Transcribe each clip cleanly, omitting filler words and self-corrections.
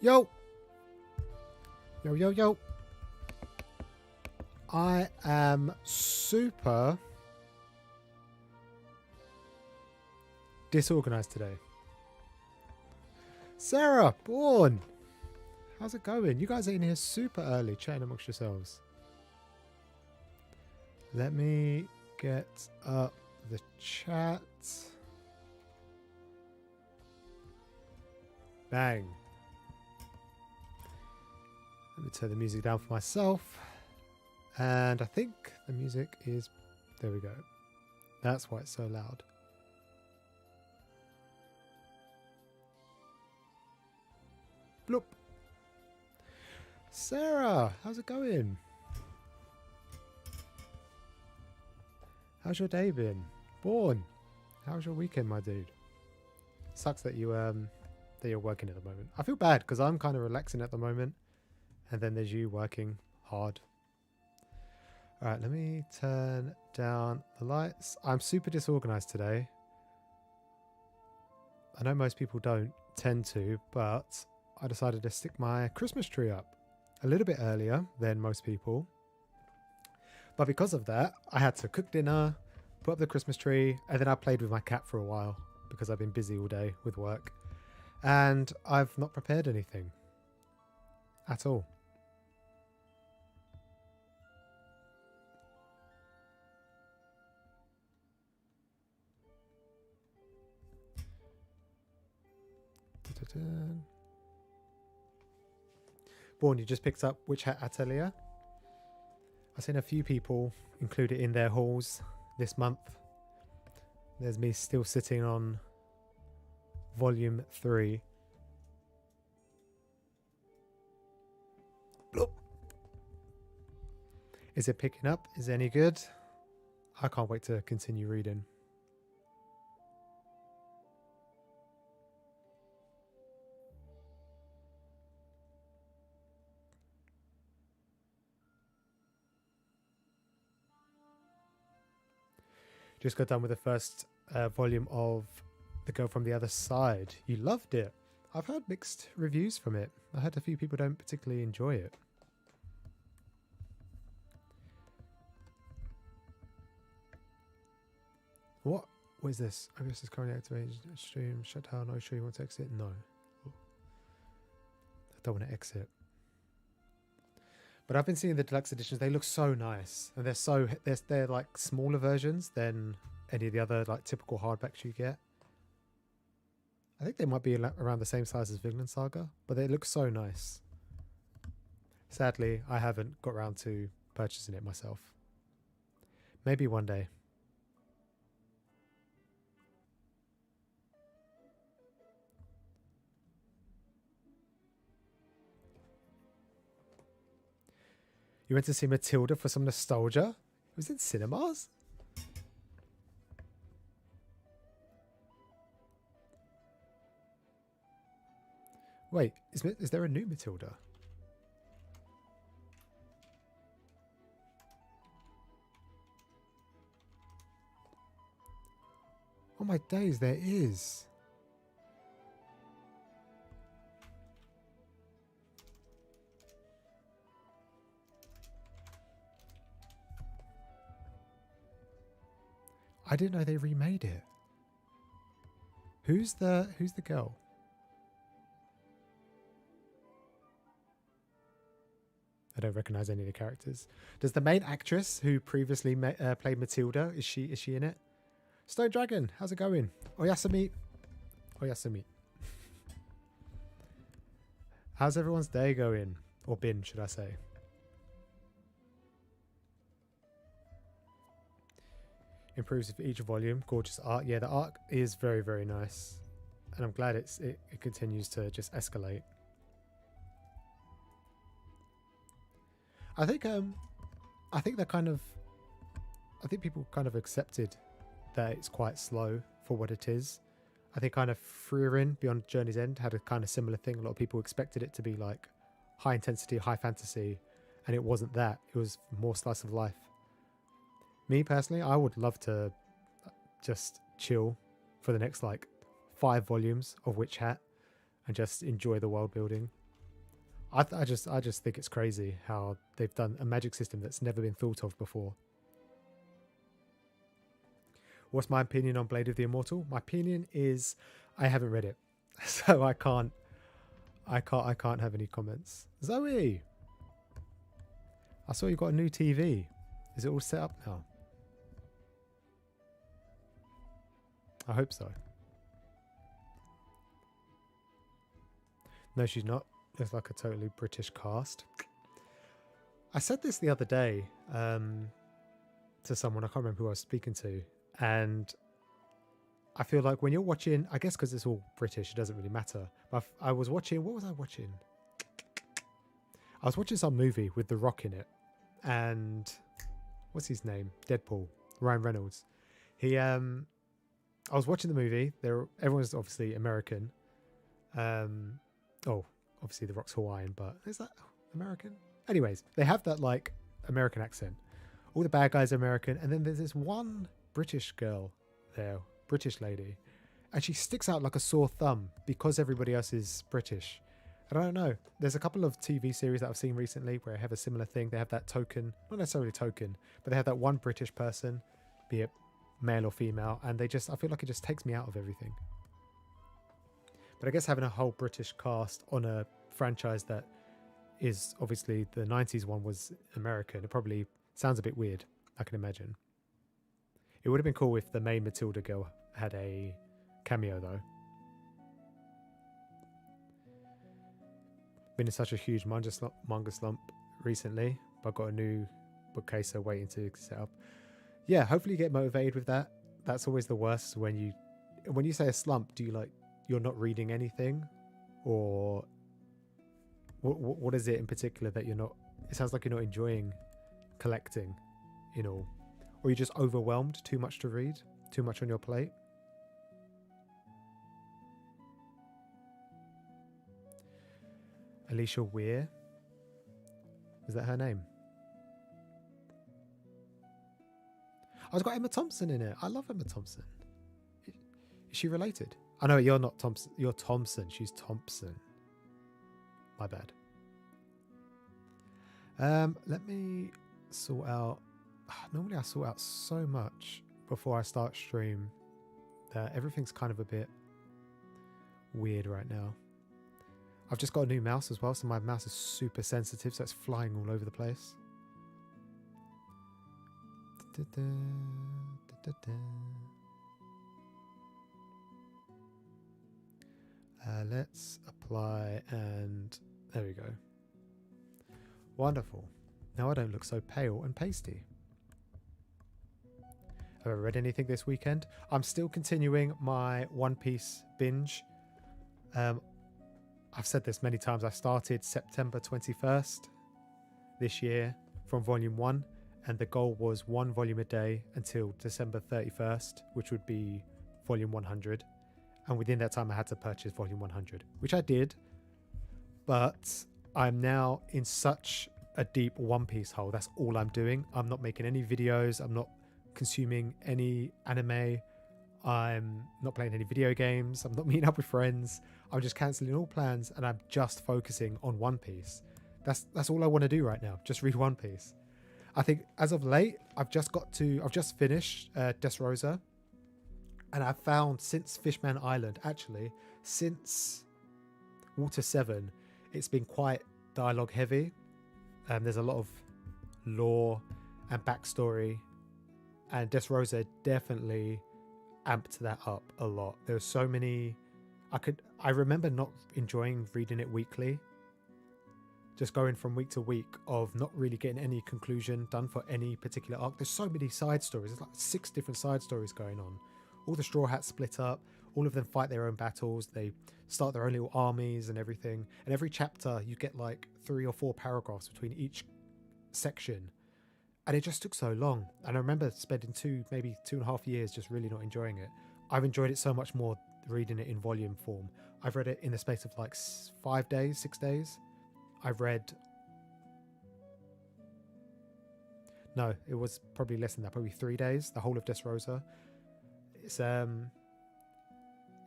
Yo! Yo, yo, yo. I am super disorganized today. Sarah, Born. How's it going? You guys are in here super early, chatting amongst yourselves. Let me get up the chat. Bang. Let me turn the music down for myself. And I think the music is... There we go. That's why it's so loud. Bloop. Sarah, how's it going? How's your day been? Born, how's your weekend, my dude? Sucks that you're working at the moment. I feel bad because I'm kind of relaxing at the moment, and then there's you working hard. All right, let me turn down the lights. I'm super disorganized today. I know most people don't tend to, but I decided to stick my Christmas tree up a little bit earlier than most people. But because of that, I had to cook dinner, put up the Christmas tree, and then I played with my cat for a while because I've been busy all day with work. And I've not prepared anything at all. Born, you just picked up which hat atelier? I've seen a few people include it in their hauls this month. There's me still sitting on volume 3. Bloop. Is it picking up? Is it any good? I can't wait to continue reading. Just got done with the first volume of The Girl from the Other Side. You loved it. I've heard mixed reviews from it. I heard a few people don't particularly enjoy it. What is this? I guess it's currently activated. Stream shut down. Are you sure you want to exit? No. I don't want to exit. But I've been seeing the deluxe editions. They look so nice, and they're like smaller versions than any of the other like typical hardbacks you get. I think they might be around the same size as Vinland Saga, but they look so nice. Sadly, I haven't got around to purchasing it myself. Maybe one day. You went to see Matilda for some nostalgia? It was in cinemas? Wait, is there a new Matilda? Oh my days, there is. I didn't know they remade it. Who's the girl? I don't recognize any of the characters. Does the main actress who previously played Matilda, is she in it? Stone Dragon, how's it going? Oyasumi. Oyasumi. How's everyone's day going? Or been, should I say? Improves with each volume. Gorgeous art. Yeah, the art is very, very nice. And I'm glad it continues to just escalate. I think people kind of accepted that it's quite slow for what it is. I think kind of Frieren Beyond Journey's End had a kind of similar thing. A lot of people expected it to be like high intensity, high fantasy, and it wasn't that. It was more slice of life. Me personally, I would love to just chill for the next like 5 volumes of Witch Hat and just enjoy the world building. I just think it's crazy how they've done a magic system that's never been thought of before. What's my opinion on Blade of the Immortal? My opinion is I haven't read it, so I can't have any comments. Zoe, I saw you got a new TV. Is it all set up now? I hope so. No, she's not. It's like a totally British cast. I said this the other day to someone. I can't remember who I was speaking to. And I feel like when you're watching, I guess because it's all British, it doesn't really matter. But I was watching, what was I watching? I was watching some movie with The Rock in it. And what's his name? Deadpool. Ryan Reynolds. I was watching the movie. Everyone's obviously American. Obviously The Rock's Hawaiian, but is that American? Anyways, they have that like American accent. All the bad guys are American, and then there's this one British girl there, British lady, and she sticks out like a sore thumb because everybody else is British. And I don't know. There's a couple of TV series that I've seen recently where I have a similar thing. They have that token, not necessarily token, but they have that one British person, be it male or female, and I feel like it just takes me out of everything. But I guess having a whole British cast on a franchise that is obviously the 90s one was American, it probably sounds a bit weird, I can imagine. It would have been cool if the main Matilda girl had a cameo though. Been in such a huge manga slump recently, but I've got a new bookcase waiting to set up. Yeah, hopefully you get motivated with that. That's always the worst when you say a slump, do you like you're not reading anything, or what is it in particular that you're not? It sounds like you're not enjoying collecting, or you're just overwhelmed, too much to read, too much on your plate. Alicia Weir, is that her name? Oh, it's got Emma Thompson in it. I love Emma Thompson. Is she related? I know you're not Thompson. You're Thompson. She's Thompson. My bad. Let me sort out. Normally I sort out so much before I start stream that everything's kind of a bit weird right now. I've just got a new mouse as well, so my mouse is super sensitive, so it's flying all over the place. Let's apply, and there we go. Wonderful. Now I don't look so pale and pasty. Have I read anything this weekend? I'm still continuing my One Piece binge. I've said this many times. I started September 21st this year from volume 1, and the goal was 1 volume a day until December 31st, which would be volume 100. And within that time I had to purchase volume 100, which I did. But I'm now in such a deep One Piece hole. That's all I'm doing. I'm not making any videos. I'm not consuming any anime. I'm not playing any video games. I'm not meeting up with friends. I'm just cancelling all plans, and I'm just focusing on One Piece. That's all I want to do right now. Just read One Piece. I think as of late, I've just finished Dressrosa, and I've found since Fishman Island, actually, since Water 7, it's been quite dialogue heavy. There's a lot of lore and backstory, and Dressrosa definitely amped that up a lot. There were so many. I remember not enjoying reading it weekly, just going from week to week of not really getting any conclusion done for any particular arc. There's so many side stories. There's like 6 different side stories going on. All the Straw Hats split up. All of them fight their own battles. They start their own little armies and everything. And every chapter you get like 3 or 4 paragraphs between each section. And it just took so long. And I remember spending 2.5 years just really not enjoying it. I've enjoyed it so much more reading it in volume form. I've read it in the space of like 5 days, 6 days. I've read... No, it was probably less than that, probably 3 days, the whole of Dressrosa. It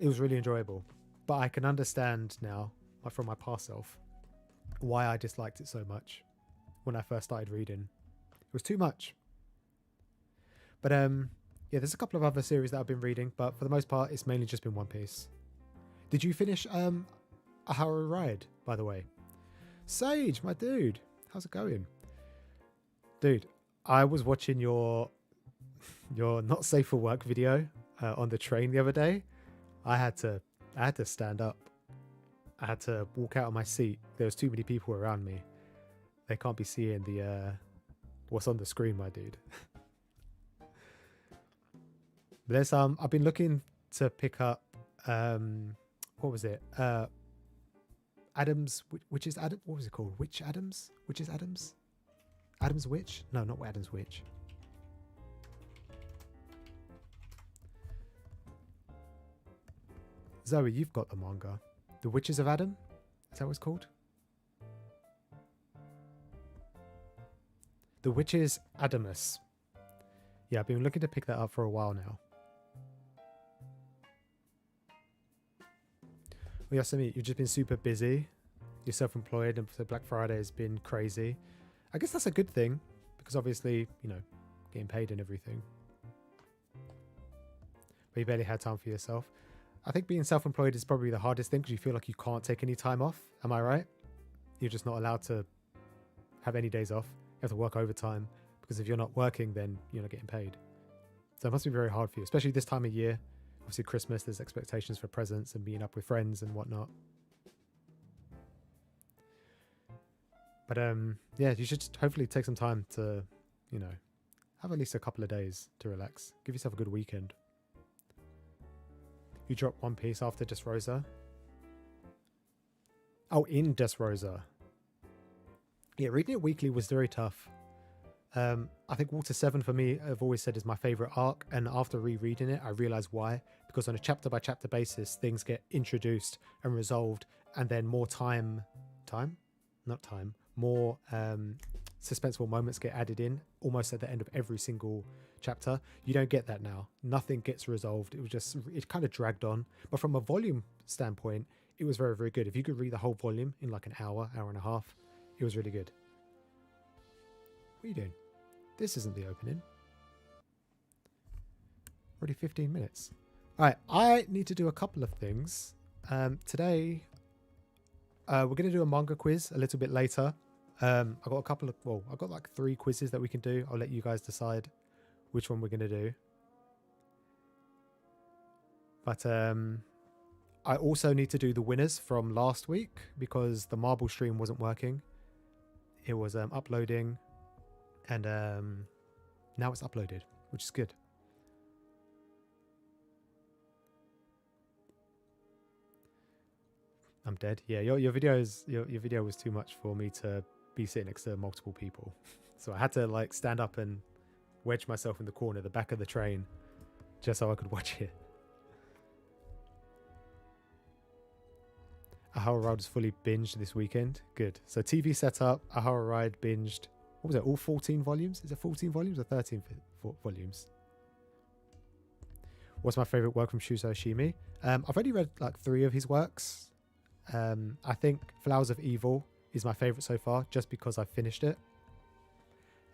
was really enjoyable. But I can understand now, from my past self, why I disliked it so much when I first started reading. It was too much. But yeah, there's a couple of other series that I've been reading, but for the most part, it's mainly just been One Piece. Did you finish Ahara Ride, by the way? Sage, my dude, how's it going? Dude, I was watching your not safe for work video on the train the other day. I had to stand up. I had to walk out of my seat. There was too many people around me. They can't be seeing the what's on the screen, my dude. But there's I've been looking to pick up what was it? Adams, which is Adam. What was it called? Which Adams? Which is Adams? Adams Witch? No, not Adams Witch. Zoe, you've got the manga. The Witches of Adam? Is that what it's called? The Witches Adamus. Yeah, I've been looking to pick that up for a while now. Well, Yasumi, you've just been super busy. You're self-employed, and so Black Friday has been crazy. I guess that's a good thing, because obviously, you know, getting paid and everything. But you barely had time for yourself. I think being self-employed is probably the hardest thing because you feel like you can't take any time off. Am I right? You're just not allowed to have any days off. You have to work overtime because if you're not working, then you're not getting paid. So it must be very hard for you, especially this time of year. Obviously, Christmas, there's expectations for presents and meeting up with friends and whatnot. But yeah, you should hopefully take some time to, you know, have at least a couple of days to relax. Give yourself a good weekend. You dropped One Piece after Dressrosa? Oh, in Dressrosa. Yeah, reading it weekly was very tough. I think Water 7 for me, I've always said, is my favourite arc. And after rereading it, I realised why. Because on a chapter-by-chapter basis, things get introduced and resolved. And then more more suspenseful moments get added in almost at the end of every single chapter. You don't get that now. Nothing gets resolved. It kind of dragged on. But from a volume standpoint, it was very, very good. If you could read the whole volume in like an hour and a half, it was really good. What are you doing? This isn't the opening. Already 15 minutes. All right, I need to do a couple of things. Today, we're going to do a manga quiz a little bit later. I've got like 3 quizzes that we can do. I'll let you guys decide which one we're going to do. But I also need to do the winners from last week because the marble stream wasn't working. It was uploading, and now it's uploaded, which is good. I'm dead. Yeah, your video was too much for me to be sitting next to multiple people. So I had to like stand up and wedge myself in the corner, the back of the train, just so I could watch it. Ahara Ride was fully binged this weekend. Good. So TV setup, Ahara Ride binged. What was it? All 14 volumes? Is it 14 volumes or 13 volumes? What's my favorite work from Shuzo Oshimi? I've only read like 3 of his works. I think Flowers of Evil is my favorite so far, just because I've finished it.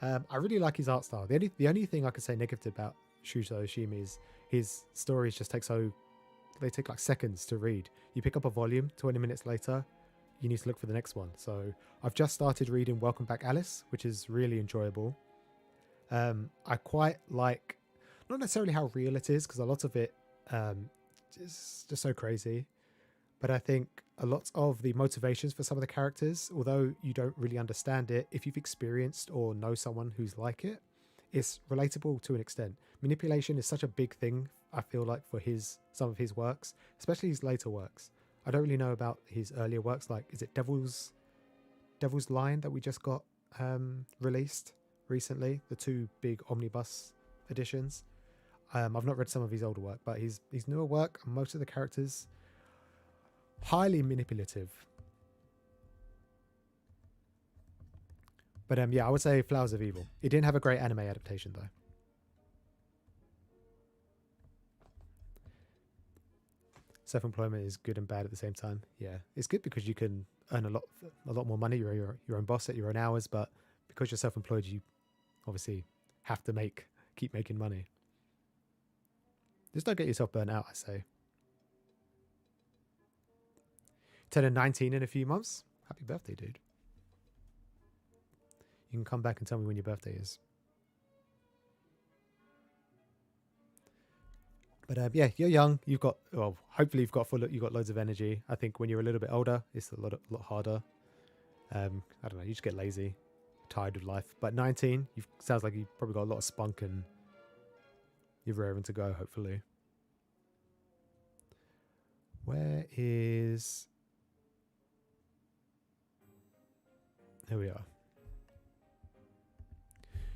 I really like his art style. The only thing I could say negative about Shuzo Oshimi is his stories just take like seconds to read. You pick up a volume, 20 minutes later, you need to look for the next one. So I've just started reading Welcome Back Alice, which is really enjoyable. I quite like, not necessarily how real it is, because a lot of it is just so crazy. But I think a lot of the motivations for some of the characters, although you don't really understand it, if you've experienced or know someone who's like it, it's relatable to an extent. Manipulation is such a big thing, I feel like, for some of his works, especially his later works. I don't really know about his earlier works, like, is it Devil's Line that we just got released recently? The 2 big omnibus editions. I've not read some of his older work, but his newer work, most of the characters, highly manipulative. But yeah, I would say Flowers of Evil. It didn't have a great anime adaptation though. Self-employment is good and bad at the same time. Yeah, it's good because you can earn a lot more money. You're your own boss at your own hours, but because you're self-employed, you obviously have to keep making money. Just don't get yourself burnt out, I say. Turning 19 in a few months. Happy birthday, dude. You can come back and tell me when your birthday is. But yeah, you're young. Hopefully you've got loads of energy. I think when you're a little bit older, it's a lot harder. I don't know. You just get lazy, tired of life. But 19, sounds like you've probably got a lot of spunk and you're raring to go. Hopefully. Where is? Here we are.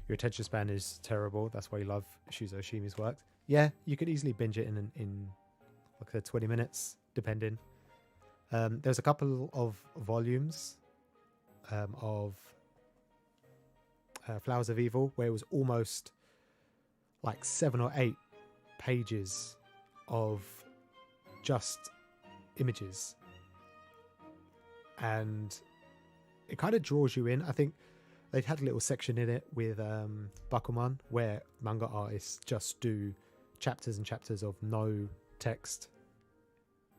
Your attention span is terrible. That's why you love Shuzo Oshimi's work. Yeah, you could easily binge it in like I said, 20 minutes, depending. There's a couple of volumes of Flowers of Evil where it was almost like 7 or 8 pages of just images. And it kind of draws you in. I think they'd had a little section in it with Bakuman where manga artists just do chapters and chapters of no text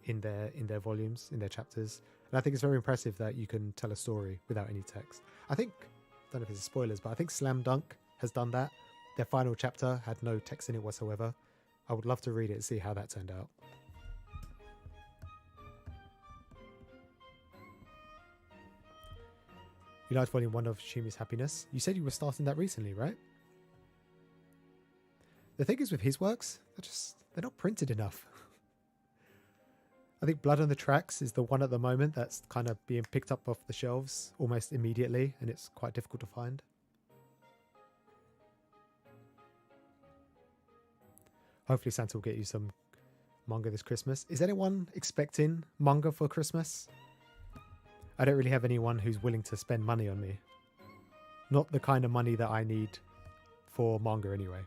in their volumes, in their chapters. And I think it's very impressive that you can tell a story without any text. I don't know if it's spoilers, but I think Slam Dunk has done that. Their final chapter had no text in it whatsoever. I would love to read it and see how that turned out. You liked volume 1 of Shimi's Happiness. You said you were starting that recently, right? The thing is with his works, they're not printed enough. I think Blood on the Tracks is the one at the moment that's kind of being picked up off the shelves almost immediately, and it's quite difficult to find. Hopefully Santa will get you some manga this Christmas. Is anyone expecting manga for Christmas? I don't really have anyone who's willing to spend money on me. Not the kind of money that I need for manga anyway.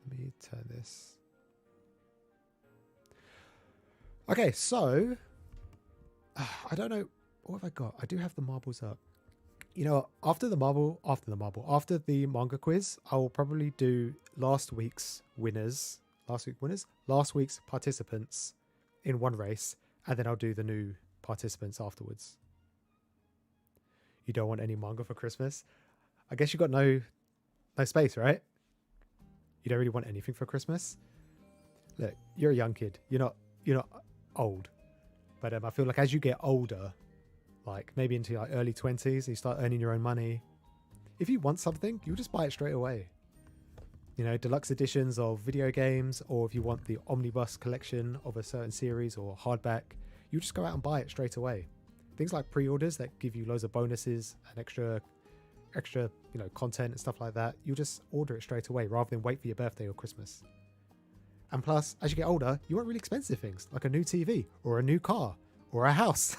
Let me turn this. Okay, so I don't know. What have I got? I do have the marbles up. You know, after the manga quiz, I will probably do last week's participants in one race, and then I'll do the new participants afterwards. You don't want any manga for Christmas? I guess you got no space, right? You don't really want anything for Christmas? Look, you're a young kid. You're not old. But I feel like as you get older, like maybe into like early 20s, you start earning your own money. If you want something, you'll just buy it straight away. You know, deluxe editions of video games, or if you want the omnibus collection of a certain series or hardback, you just go out and buy it straight away. Things like pre-orders that give you loads of bonuses and extra, content and stuff like that. You just order it straight away rather than wait for your birthday or Christmas. And plus, as you get older, you want really expensive things like a new TV or a new car or a house.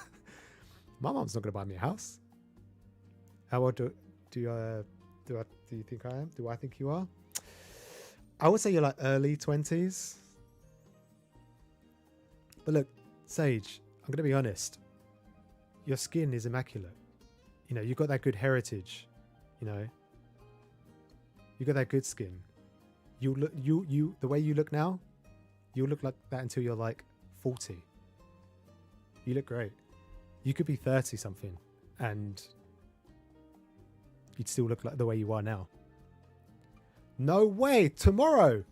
My mom's not going to buy me a house. How old do you think I am? Do I think you are? I would say you're like early 20s. But look, Sage, I'm going to be honest. Your skin is immaculate. You know, you've got that good heritage. You know, you got that good skin. You the way you look now, you'll look like that until you're like 40. You look great. You could be 30 something and you'd still look like the way you are now. No way! Tomorrow!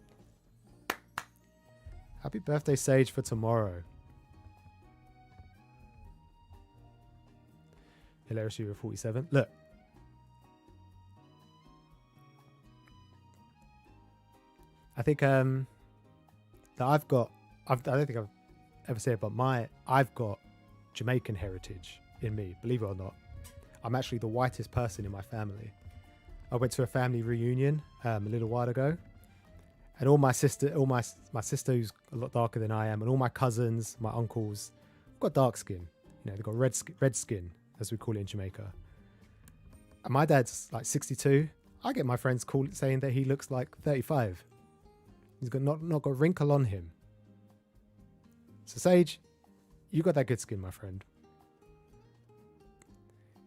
Happy birthday, Sage, for tomorrow. Hilarious, you were 47. Look. I think that I don't think I've ever said it, but I've got Jamaican heritage in me, believe it or not. I'm actually the whitest person in my family. I went to a family reunion a little while ago, and all my sister who's a lot darker than I am, and all my cousins, my uncles, got dark skin. You know, they've got red skin, as we call it in Jamaica. And my dad's like 62. I get my friends saying that he looks like 35. He's got not got a wrinkle on him. So Sage, you got that good skin, my friend.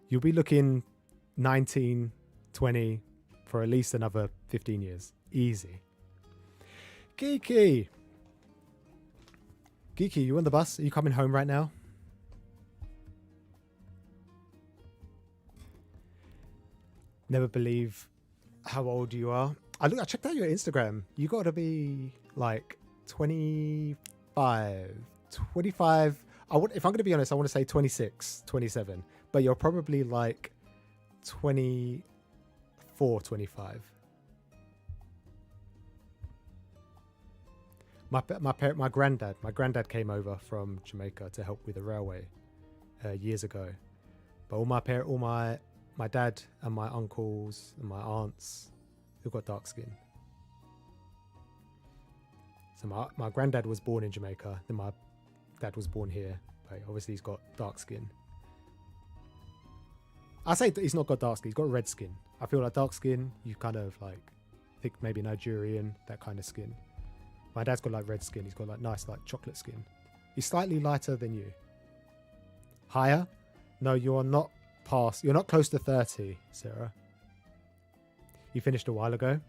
You'll be looking 19, 20 for at least another 15 years. Easy. Geeky, you on the bus? Are you coming home right now? Never believe how old you are. I checked out your Instagram. You got to be like 25. If I'm going to be honest, I want to say 26, 27. But you're probably like 24, 25. My granddad came over from Jamaica to help with the railway years ago. But all my dad and my uncles and my aunts, who've got dark skin. So my granddad was born in Jamaica, then my dad was born here, but obviously he's got dark skin. I say that he's not got dark skin, he's got red skin. I feel like dark skin, you kind of like think maybe Nigerian, that kind of skin. My dad's got like red skin, he's got like nice like chocolate skin. He's slightly lighter than you. Higher? No, you're not close to 30, Sarah. You finished a while ago?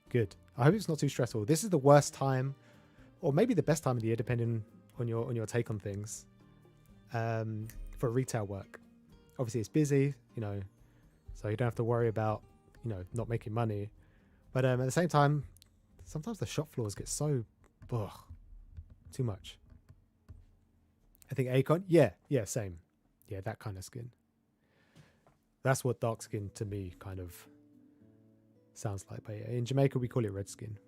Good. I hope it's not too stressful. This is the worst time, or maybe the best time of the year, depending on your take on things, for retail work. Obviously, it's busy, so you don't have to worry about, not making money. But at the same time, sometimes the shop floors get so, too much. I think Akon, yeah, same. Yeah, that kind of skin. That's what dark skin to me kind of sounds like. But yeah, in Jamaica, we call it red skin.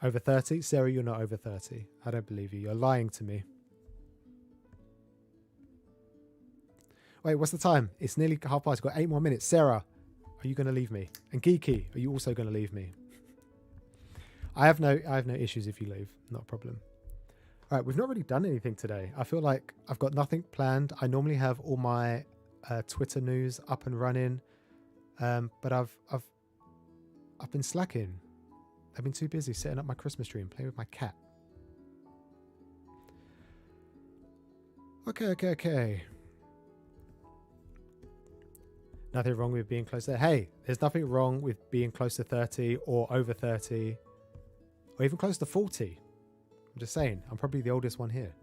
Over 30? Sarah, you're not over 30. I don't believe you. You're lying to me. Wait, what's the time? It's nearly 1:30. I've got 8 more minutes. Sarah, are you going to leave me? And Geeky, are you also going to leave me? I have no issues if you leave. Not a problem. All right, we've not really done anything today. I feel like I've got nothing planned. I normally have all my Twitter news up and running, but I've been slacking. I've been too busy setting up my Christmas tree and playing with my cat. Okay. Nothing wrong with being close to... Hey, there's nothing wrong with being close to 30 or over 30 or even close to 40. I'm just saying, I'm probably the oldest one here.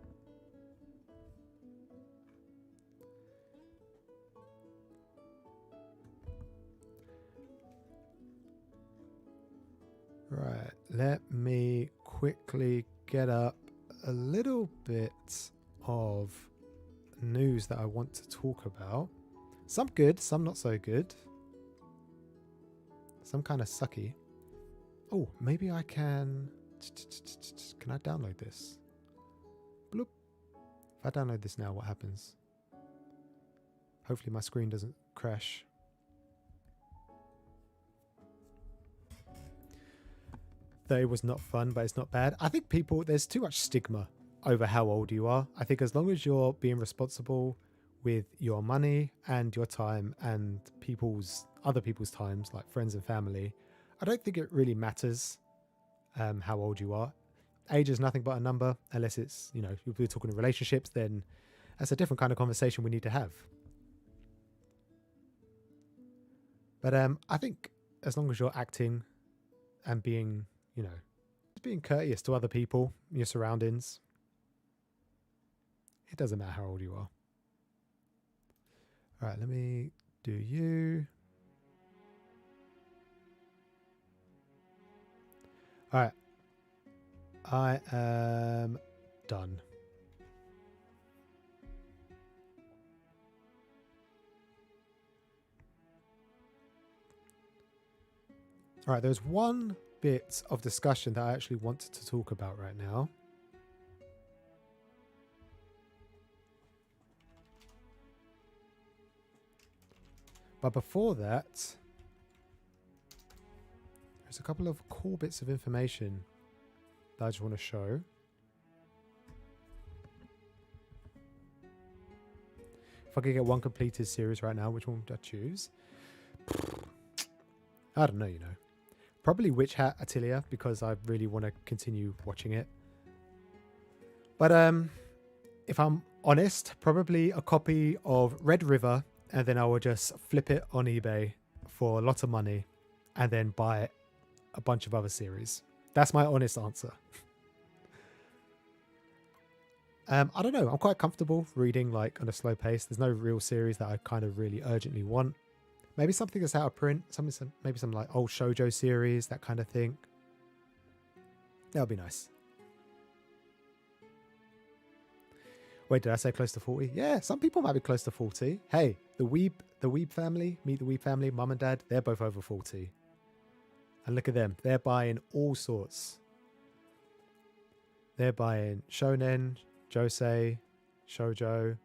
Right, let me quickly get up a little bit of news that I want to talk about. Some good, some not so good. Some kind of sucky. Oh, maybe I can... Can I download this? Bloop. If I download this now, what happens? Hopefully my screen doesn't crash. Though it was not fun, but it's not bad. I think there's too much stigma over how old you are. I think as long as you're being responsible with your money and your time and other people's times, like friends and family, I don't think it really matters how old you are. Age is nothing but a number, unless it's, if we're talking relationships, then that's a different kind of conversation we need to have. But I think as long as you're acting and being, being courteous to other people, your surroundings, it doesn't matter how old you are. All right, let me do you. All right. I am done. All right, there's one bit of discussion that I actually wanted to talk about right now. But before that, there's a couple of cool bits of information that I just want to show. If I could get one completed series right now, which one would I choose? I don't know, Probably Witch Hat Atelier because I really want to continue watching it. But if I'm honest, probably a copy of Red River, and then I will just flip it on eBay for a lot of money and then buy a bunch of other series. That's my honest answer. I don't know. I'm quite comfortable reading like on a slow pace. There's no real series that I kind of really urgently want. Maybe something that's out of print. Maybe some like old shoujo series, that kind of thing. That would be nice. Wait, did I say close to 40? Yeah, some people might be close to 40. Hey, the Weeb family, Meet the Weeb family, mum and dad, they're both over 40. And look at them. They're buying all sorts. They're buying shonen, josei, shoujo, a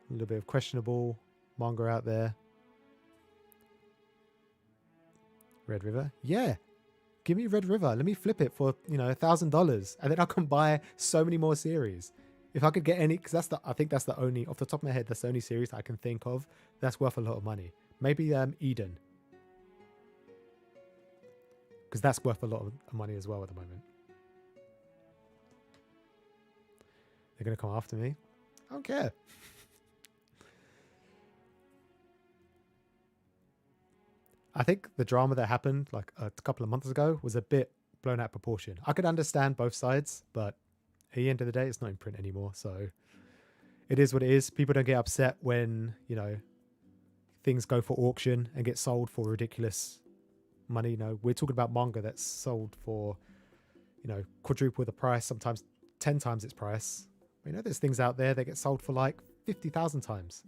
little bit of questionable manga out there. Red River? Yeah. Give me Red River. Let me flip it for, $1,000. And then I can buy so many more series. If I could get any, because I think that's the only, off the top of my head, that's the only series that I can think of that's worth a lot of money. Maybe Eden. Because that's worth a lot of money as well at the moment. They're going to come after me. I don't care. I think the drama that happened like a couple of months ago was a bit blown out of proportion. I could understand both sides, but at the end of the day, it's not in print anymore. So it is what it is. People don't get upset when, things go for auction and get sold for ridiculous money. We're talking about manga that's sold for, quadruple the price, sometimes 10 times its price. There's things out there that get sold for like 50,000 times.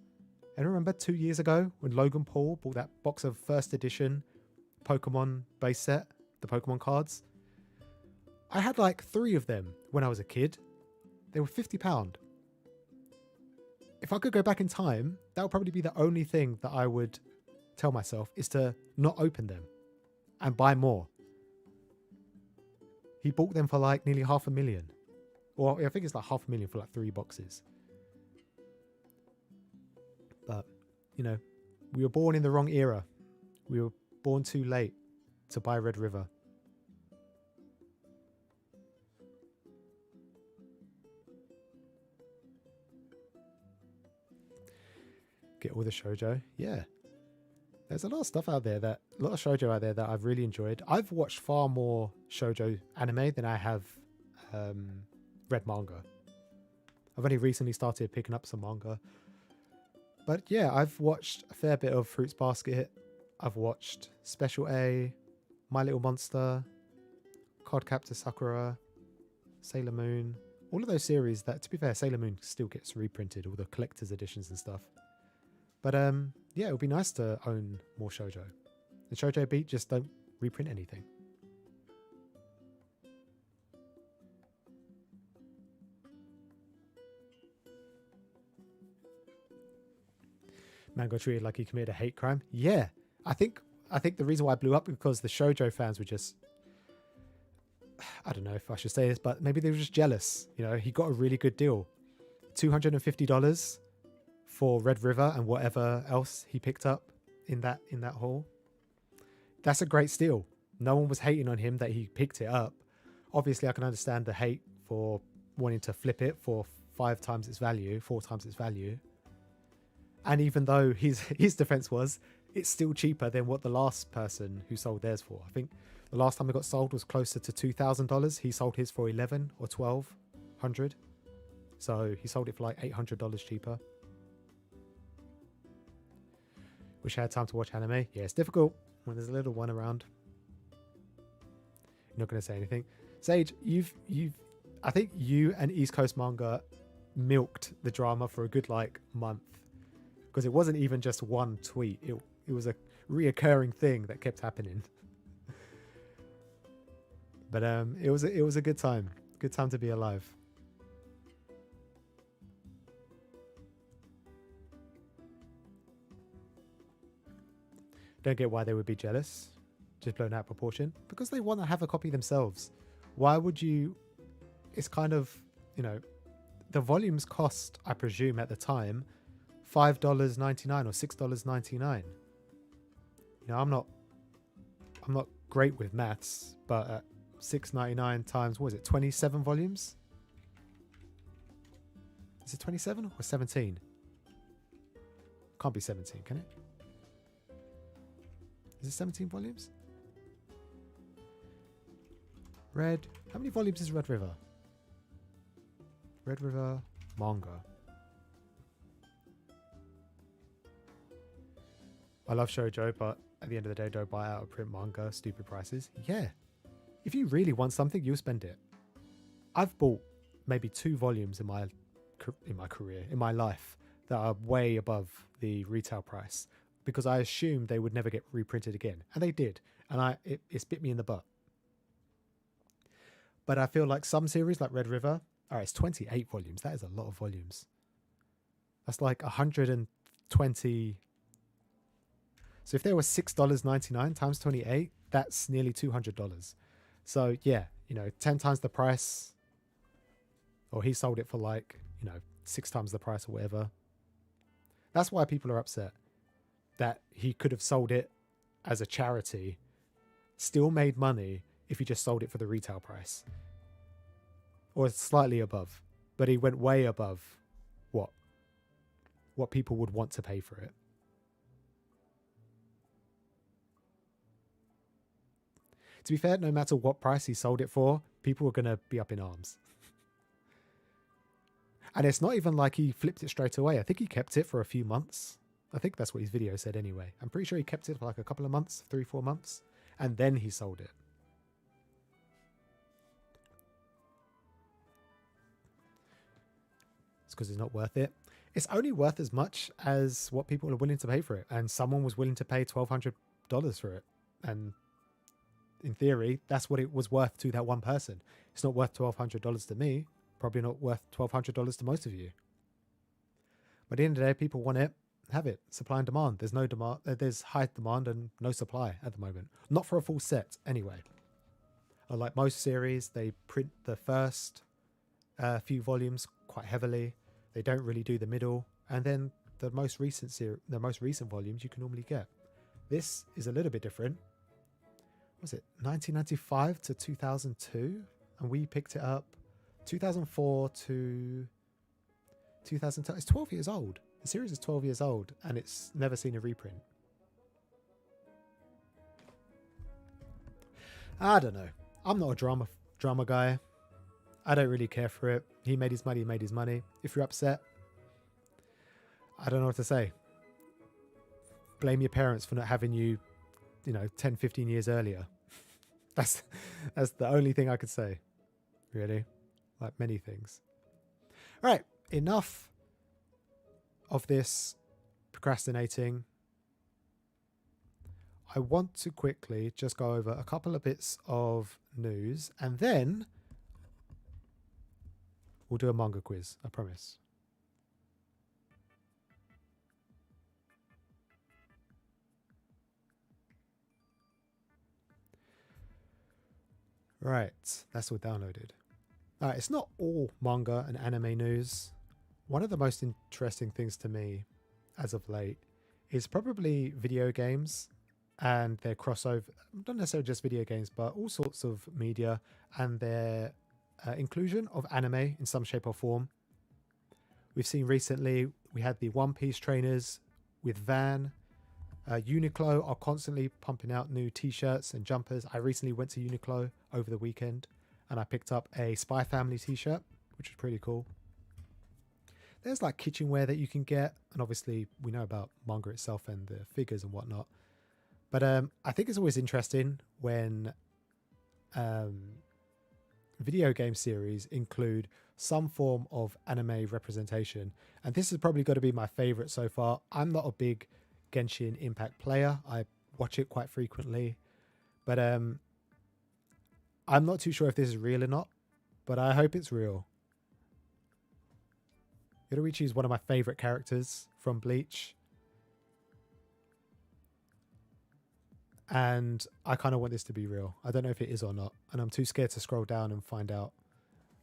And remember 2 years ago when Logan Paul bought that box of first edition Pokemon base set, the Pokemon cards? I had like 3 of them when I was a kid. They were £50. If I could go back in time, that would probably be the only thing that I would tell myself is to not open them and buy more. He bought them for like nearly 500,000. Or I think it's like 500,000 for like 3 boxes. But, we were born in the wrong era. We were born too late to buy Red River. Get all the shoujo. Yeah. There's a lot of stuff out there a lot of shoujo out there that I've really enjoyed. I've watched far more shoujo anime than I have read manga. I've only recently started picking up some manga. But yeah, I've watched a fair bit of Fruits Basket. I've watched Special A, My Little Monster, Cardcaptor Sakura, Sailor Moon. All of those series that, to be fair, Sailor Moon still gets reprinted, all the collector's editions and stuff. But yeah, it would be nice to own more shoujo. And Shoujo Beat just don't reprint anything. Mango treated like he committed a hate crime. Yeah, I think the reason why I blew up because the shoujo fans were just, I don't know if I should say this, but maybe they were just jealous. He got a really good deal, $250 for Red River and whatever else he picked up in that haul. That's a great steal. No one was hating on him that he picked it up. Obviously, I can understand the hate for wanting to flip it for 4 times its value. And even though his defense was, it's still cheaper than what the last person who sold theirs for. I think the last time it got sold was closer to $2,000. He sold his for $1,100 or $1,200. So he sold it for like $800 cheaper. Wish I had time to watch anime. Yeah, it's difficult when there's a little one around. You're not going to say anything. Sage, I think you and East Coast Manga milked the drama for a good month. Because it wasn't even just one tweet. It was a reoccurring thing that kept happening. But it was a good time. Good time to be alive. Don't get why they would be jealous. Just blown out of proportion. Because they want to have a copy themselves. Why would you... It's kind of, the volumes cost, I presume at the time, $5.99 or $6.99. I'm not great with maths, but at $6.99 times, what is it, 27 volumes? Is it 27 or 17? Can't be 17, can it? Is it 17 volumes? Red. How many volumes is Red River? Red River manga. I love shoujo, but at the end of the day, don't buy out of print manga. Stupid prices. Yeah. If you really want something, you'll spend it. I've bought maybe 2 volumes in my career, in my life, that are way above the retail price because I assumed they would never get reprinted again, and they did, and it bit me in the butt. But I feel like some series, like Red River, all right, it's 28 volumes. That is a lot of volumes. That's like 120. So if there was $6.99 times 28, that's nearly $200. So yeah, 10 times the price, or he sold it for like, 6 times the price or whatever. That's why people are upset that he could have sold it as a charity, still made money if he just sold it for the retail price or slightly above, but he went way above what people would want to pay for it. To be fair, no matter what price he sold it for, people were going to be up in arms. And it's not even like he flipped it straight away. I think he kept it for a few months. I think that's what his video said anyway. I'm pretty sure he kept it for like a couple of months, 3-4 months, and then he sold it. It's because it's not worth it. It's only worth as much as what people are willing to pay for it. And someone was willing to pay $1,200 for it. And in theory, that's what it was worth to that one person. It's not worth $1,200 to me. Probably not worth $1,200 to most of you. But at the end of the day, people want it, have it. Supply and demand. There's no demand. There's high demand and no supply at the moment. Not for a full set, anyway. Like most series, they print the first few volumes quite heavily. They don't really do the middle, and then the most recent volumes you can normally get. This is a little bit different. Was it 1995 to 2002, and we picked it up 2004 to 2010. It's 12 years old. The series is 12 years old, and it's never seen a reprint. I don't know. I'm not a drama guy. I don't really care for it. He made his money. If you're upset, I don't know what to say. Blame your parents for not having you, 10, 15 years earlier. That's the only thing I could say, really. Like many things. All right, enough of this procrastinating. I want to quickly just go over a couple of bits of news, and then we'll do a manga quiz, I promise. Right, that's all downloaded. All right, it's not all manga and anime news. One of the most interesting things to me as of late is probably video games and their crossover, not necessarily just video games, but all sorts of media and their inclusion of anime in some shape or form. We've seen recently, we had the One Piece trainers with Van. Uniqlo are constantly pumping out new t-shirts and jumpers. I recently went to Uniqlo over the weekend and I picked up a Spy Family t-shirt, which is pretty cool. There's like kitchenware that you can get, and obviously we know about manga itself and the figures and whatnot. But I think it's always interesting when video game series include some form of anime representation, and this is probably going to be my favorite so far. I'm not a big Genshin Impact player. I watch it quite frequently, but I'm not too sure if this is real or not, but I hope it's real. Yoruichi is one of my favorite characters from Bleach, and I kind of want this to be real. I don't know if it is or not, and I'm too scared to scroll down and find out.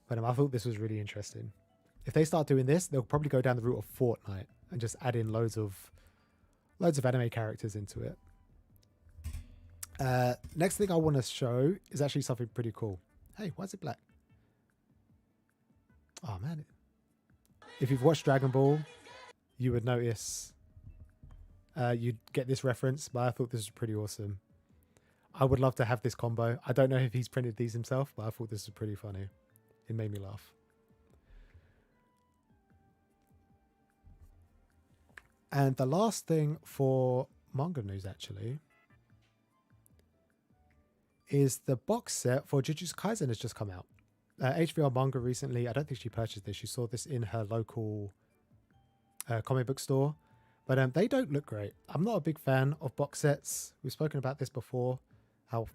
But I thought this was really interesting. If they start doing this, they'll probably go down the route of Fortnite and just add in loads of anime characters into it. Next thing I want to show is actually something pretty cool. Hey, why is it black? Oh man. If you've watched Dragon Ball, you would notice you'd get this reference, but I thought this was pretty awesome. I would love to have this combo. I don't know if he's printed these himself, but I thought this was pretty funny. It made me laugh. And the last thing for manga news, actually, is the box set for Jujutsu Kaisen has just come out. HVR Manga recently, I don't think she purchased this. She saw this in her local comic book store. But they don't look great. I'm not a big fan of box sets. We've spoken about this before, how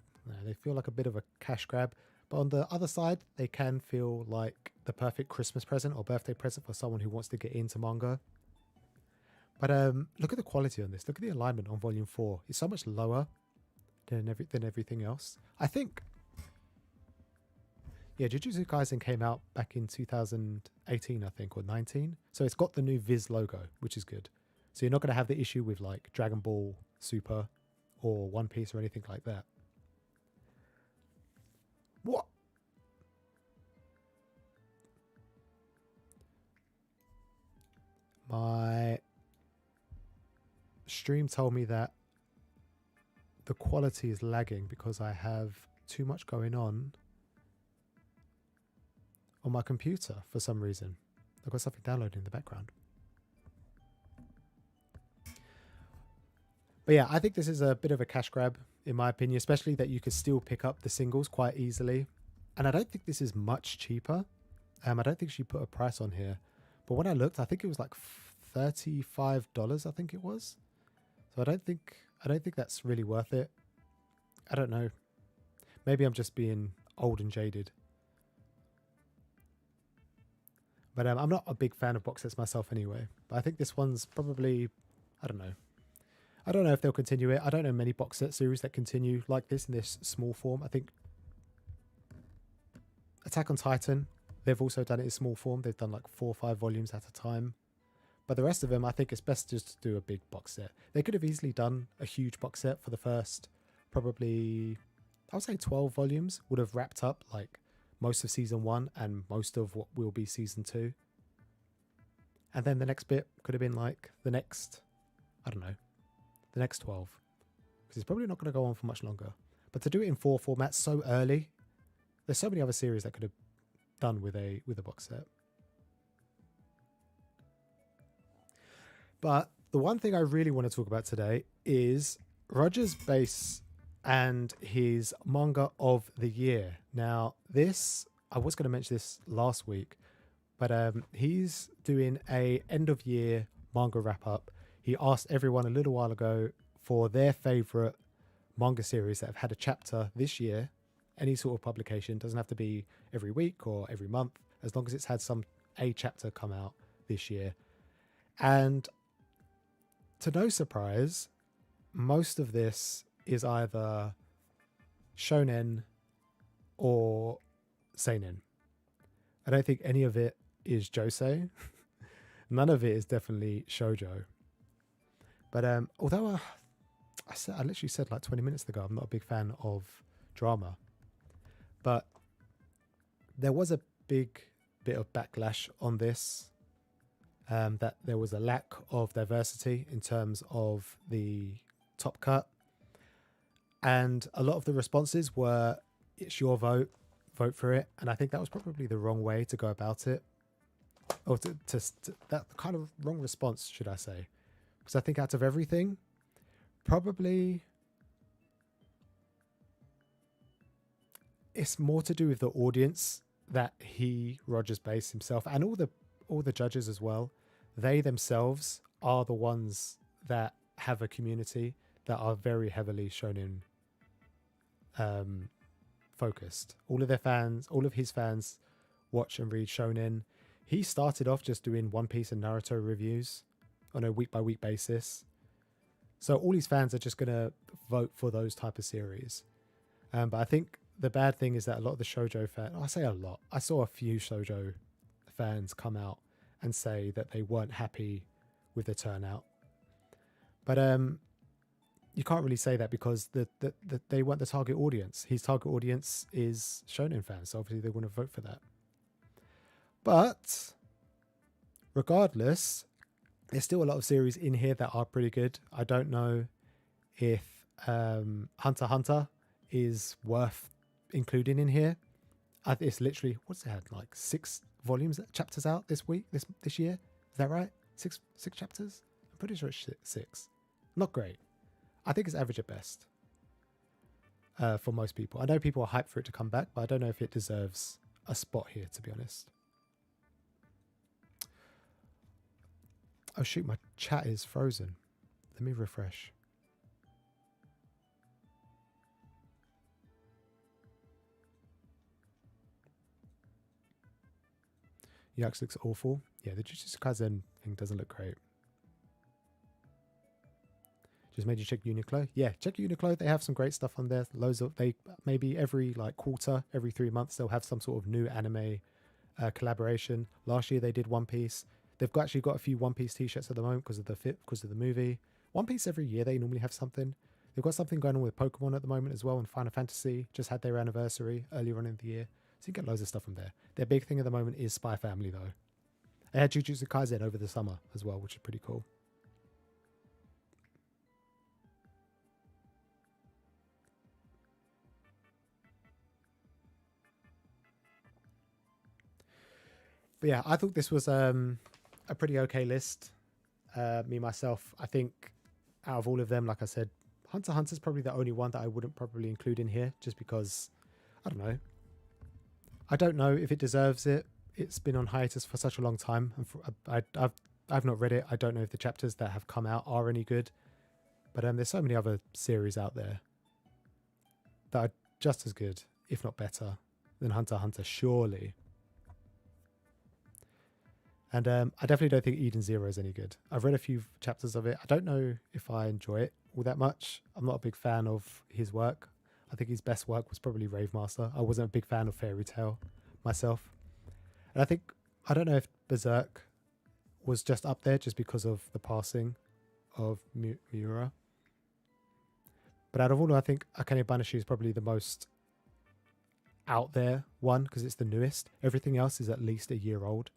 they feel like a bit of a cash grab. But on the other side, they can feel like the perfect Christmas present or birthday present for someone who wants to get into manga. But look at the quality on this. Look at the alignment on Volume 4. It's so much lower than everything else. I think, yeah, Jujutsu Kaisen came out back in 2018, I think, or 19. So it's got the new Viz logo, which is good. So you're not going to have the issue with like Dragon Ball Super or One Piece or anything like that. What? My stream told me that the quality is lagging because I have too much going on my computer for some reason. I've got something downloading in the background. But yeah, I think this is a bit of a cash grab, in my opinion, especially that you could still pick up the singles quite easily. And I don't think this is much cheaper. I don't think she put a price on here. But when I looked, I think it was like $35, I think it was. So I don't think that's really worth it. I don't know. Maybe I'm just being old and jaded. But I'm not a big fan of box sets myself anyway. But I think this one's probably, I don't know. I don't know if they'll continue it. I don't know many box set series that continue like this in this small form. I think Attack on Titan, they've also done it in small form. They've done like 4 or 5 volumes at a time. But the rest of them, I think it's best just to do a big box set. They could have easily done a huge box set for the first, probably, I would say 12 volumes. Would have wrapped up like most of season 1 and most of what will be season 2. And then the next bit could have been like the next, I don't know, the next 12. Because it's probably not going to go on for much longer. But to do it in 4 formats so early, there's so many other series that could have done with a box set. But the one thing I really want to talk about today is Roger's base and his manga of the year. Now, this, I was going to mention this last week, but he's doing a end of year manga wrap up. He asked everyone a little while ago for their favorite manga series that have had a chapter this year. Any sort of publication, doesn't have to be every week or every month, as long as it's had a chapter come out this year. And to no surprise, most of this is either shonen or seinen. I don't think any of it is josei. None of it is definitely shoujo. But although I literally said like 20 minutes ago, I'm not a big fan of drama. But there was a big bit of backlash on this, that there was a lack of diversity in terms of the top cut. And a lot of the responses were, it's your vote for it. And I think that was probably the wrong way to go about it. Or to that kind of wrong response, should I say. Because I think out of everything, probably it's more to do with the audience that Rogers based himself, and all the judges as well. They themselves are the ones that have a community that are very heavily shonen focused. All of his fans watch and read shonen. He started off just doing One Piece and Naruto reviews on a week by week basis. So all his fans are just going to vote for those type of series. But I think the bad thing is that a lot of the shoujo fans, I say a lot, I saw a few shoujo fans come out and say that they weren't happy with the turnout. But you can't really say that because they weren't the target audience. His target audience is shonen fans, so obviously they wouldn't vote for that. But regardless, there's still a lot of series in here that are pretty good. I don't know if Hunter x Hunter is worth including in here. It's literally, what's it had, like 6 volumes, chapters out this year? Is that right? Six chapters? I'm pretty sure it's 6. Not great. I think it's average at best for most people. I know people are hyped for it to come back, but I don't know if it deserves a spot here, to be honest. Oh shoot, my chat is frozen. Let me refresh. Yax looks awful. Yeah, the Jujutsu Kaisen thing doesn't look great. Just made you check Uniqlo. Yeah, check Uniqlo. They have some great stuff on there. Loads of maybe every like quarter, every 3 months, they'll have some sort of new anime collaboration. Last year they did One Piece. They've actually got a few One Piece t-shirts at the moment because of the movie. One Piece every year they normally have something. They've got something going on with Pokemon at the moment as well, and Final Fantasy just had their anniversary earlier on in the year. So you get loads of stuff from there. Their big thing at the moment is Spy Family though. They had Jujutsu Kaisen over the summer as well, which is pretty cool. But yeah, I thought this was a pretty okay list. Me, myself, I think out of all of them, like I said, Hunter x Hunter is probably the only one that I wouldn't probably include in here just because, I don't know. I don't know if it deserves it. It's been on hiatus for such a long time. And I've not read it. I don't know if the chapters that have come out are any good. But there's so many other series out there that are just as good, if not better, than Hunter x Hunter, surely. And I definitely don't think Eden Zero is any good. I've read a few chapters of it. I don't know if I enjoy it all that much. I'm not a big fan of his work. I think his best work was probably Rave Master. I wasn't a big fan of Fairy Tail myself. And I don't know if Berserk was just up there just because of the passing of Miura. But out of all, I think Akane Banashi is probably the most out there one because it's the newest. Everything else is at least a year old.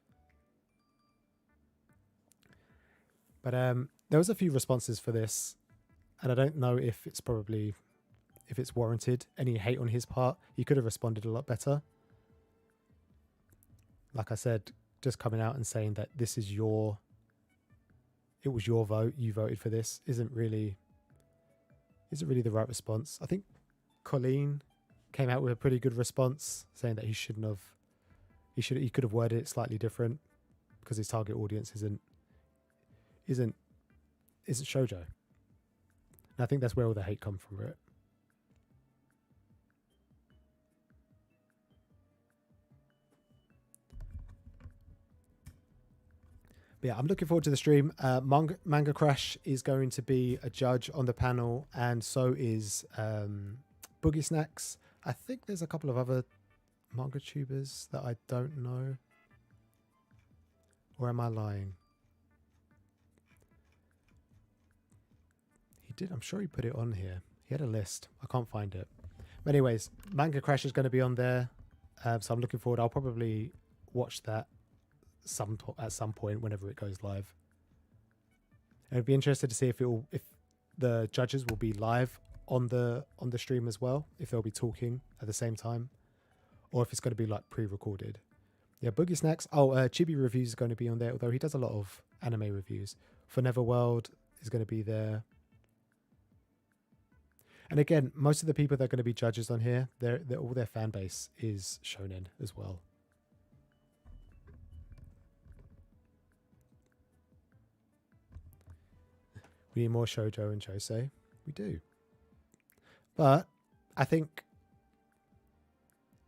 But there was a few responses for this, and I don't know if it's warranted. Any hate on his part, he could have responded a lot better. Like I said, just coming out and saying that it was your vote, you voted for this, isn't really the right response. I think Colleen came out with a pretty good response, saying that he could have worded it slightly different because his target audience isn't shoujo. And I think that's where all the hate come from, right? But yeah, I'm looking forward to the stream. Manga Crash is going to be a judge on the panel, and so is Boogie Snacks. I think there's a couple of other manga tubers that I don't know. Or am I lying? I'm sure he put it on here. He had a list. I can't find it. But anyways, Manga Crash is going to be on there. So I'm looking forward. I'll probably watch that at some point whenever it goes live. And I'd be interested to see if the judges will be live on the stream as well, if they'll be talking at the same time, or if it's going to be like pre-recorded. Yeah, Boogie Snacks. Chibi Reviews is going to be on there, although he does a lot of anime reviews. For Neverworld is going to be there. And again, most of the people that are going to be judges on here, all their fan base is shonen as well. We need more shoujo and josei. We do. But I think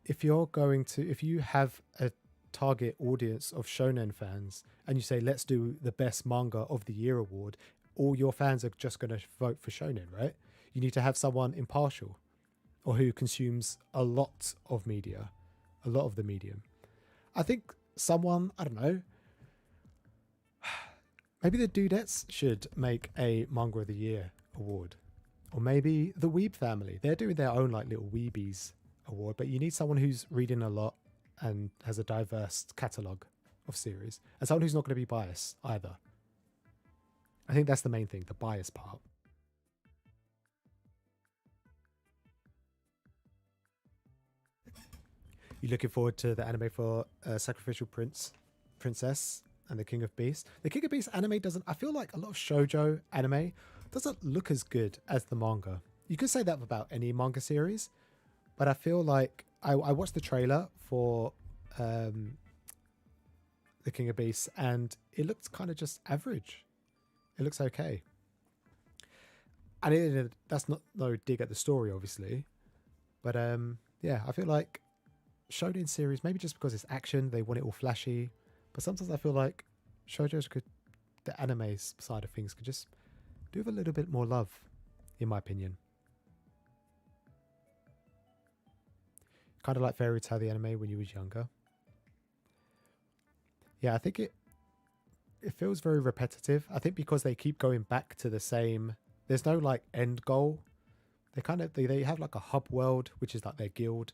if you have a target audience of shonen fans and you say, let's do the best manga of the year award, all your fans are just going to vote for shonen, right? You need to have someone impartial or who consumes a lot of media, a lot of the medium. I think someone, I don't know, maybe the Dudettes should make a Manga of the Year award. Or maybe the Weeb family. They're doing their own like little Weebies award, but you need someone who's reading a lot and has a diverse catalogue of series, and someone who's not going to be biased either. I think that's the main thing, the bias part. You looking forward to the anime for Sacrificial Princess and the King of Beasts? The King of Beasts anime doesn't. I feel like a lot of shoujo anime doesn't look as good as the manga. You could say that about any manga series, but I feel like I watched the trailer for the King of Beasts and it looked kind of just average. It looks okay. And that's not no dig at the story, obviously. But yeah, I feel like shonen series, maybe just because it's action, they want it all flashy. But sometimes I feel like shoujos could, the anime side of things, could just do with a little bit more love, in my opinion. Kind of like Fairy Tail the anime when you was younger. Yeah, I think it feels very repetitive. I think because they keep going back to the same, there's no like end goal. They have like a hub world, which is like their guild,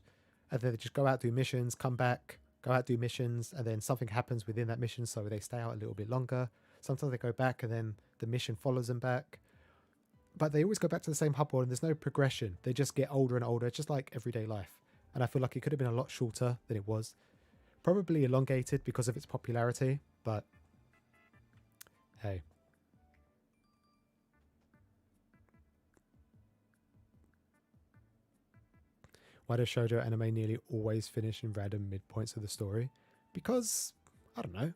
and then they just go out, do missions, come back, go out, do missions, and then something happens within that mission, so they stay out a little bit longer. Sometimes they go back and then the mission follows them back, but they always go back to the same hub world and there's no progression. They just get older and older, just like everyday life. And I feel like it could have been a lot shorter than it was. Probably elongated because of its popularity, but hey. Why does shoujo anime nearly always finish in random midpoints of the story? Because, I don't know.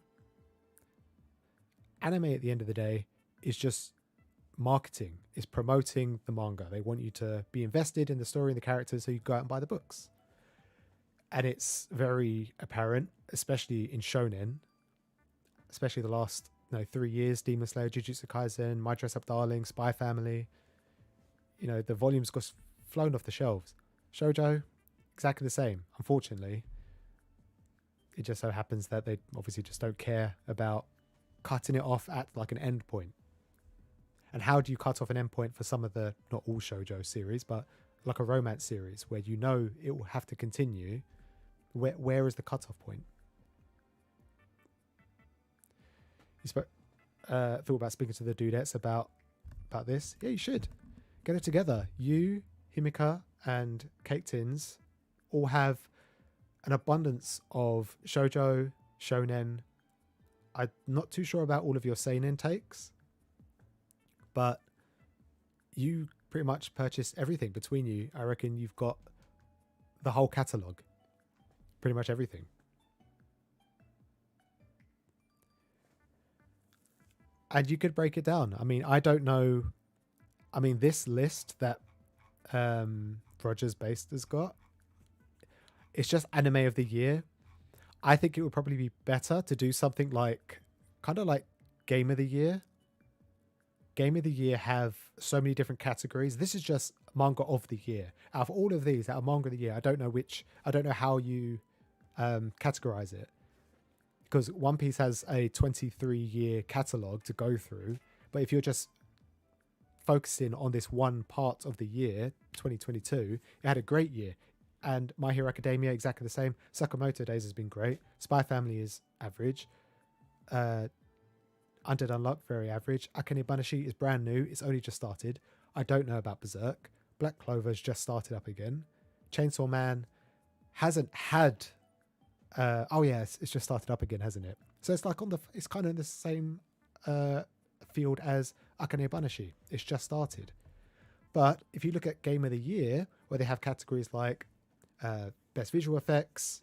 Anime at the end of the day is just marketing, is promoting the manga. They want you to be invested in the story and the characters, so you go out and buy the books. And it's very apparent, especially in shonen, especially the last 3 years, Demon Slayer, Jujutsu Kaisen, My Dress Up Darling, Spy Family. The volumes got flown off the shelves. Shoujo, exactly the same. Unfortunately, it just so happens that they obviously just don't care about cutting it off at like an end point. And how do you cut off an end point for some of the, not all shoujo series, but like a romance series where it will have to continue? Where is the cutoff point? You thought about speaking to the dudettes about this? Yeah, you should. Get it together. You, Himika, and Cake Tins all have an abundance of shoujo, shonen. I'm not too sure about all of your seinen takes, but you pretty much purchased everything between you. I reckon you've got the whole catalogue. Pretty much everything. And you could break it down. I mean, I don't know. I mean, this list that Rogers Based has got, it's just anime of the year. I think it would probably be better to do something like kind of like game of the year. Game of the year have so many different categories. This is just manga of the year. Out of all of these, out of manga of the year, I don't know how you categorize it, because One Piece has a 23-year catalog to go through. But if you're just focusing on this one part of the year, 2022, it had a great year. And My Hero Academia, exactly the same. Sakamoto Days has been great. Spy Family is average. Undead Unluck, very average. Akane Banashi is brand new. It's only just started. I don't know about Berserk. Black Clover's just started up again. Chainsaw Man hasn't had... it's just started up again, hasn't it? So it's like it's kind of in the same field as Akane Banashi. It's just started. But if you look at Game of the Year, where they have categories like best visual effects,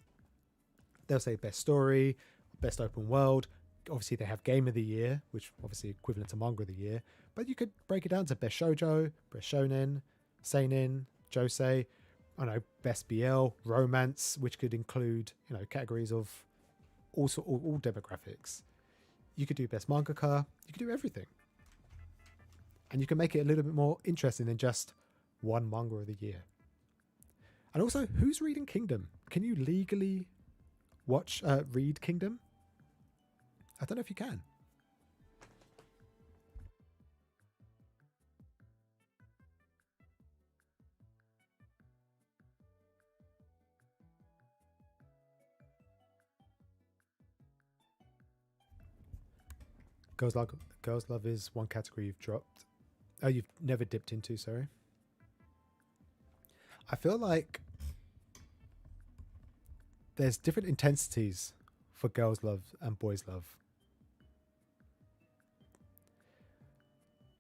they'll say best story, best open world. Obviously, they have Game of the Year, which obviously equivalent to Manga of the Year. But you could break it down to best shoujo, best shonen, seinen, josei. I don't know, best BL, romance, which could include categories of all demographics. You could do best mangaka. You could do everything, and you can make it a little bit more interesting than just one manga of the year. And also, who's reading Kingdom? Can you legally read Kingdom? I don't know if you can. Girls Love, Girls Love is one category you've dropped. Oh, you've never dipped into, sorry. I feel like there's different intensities for girls' love and boys' love.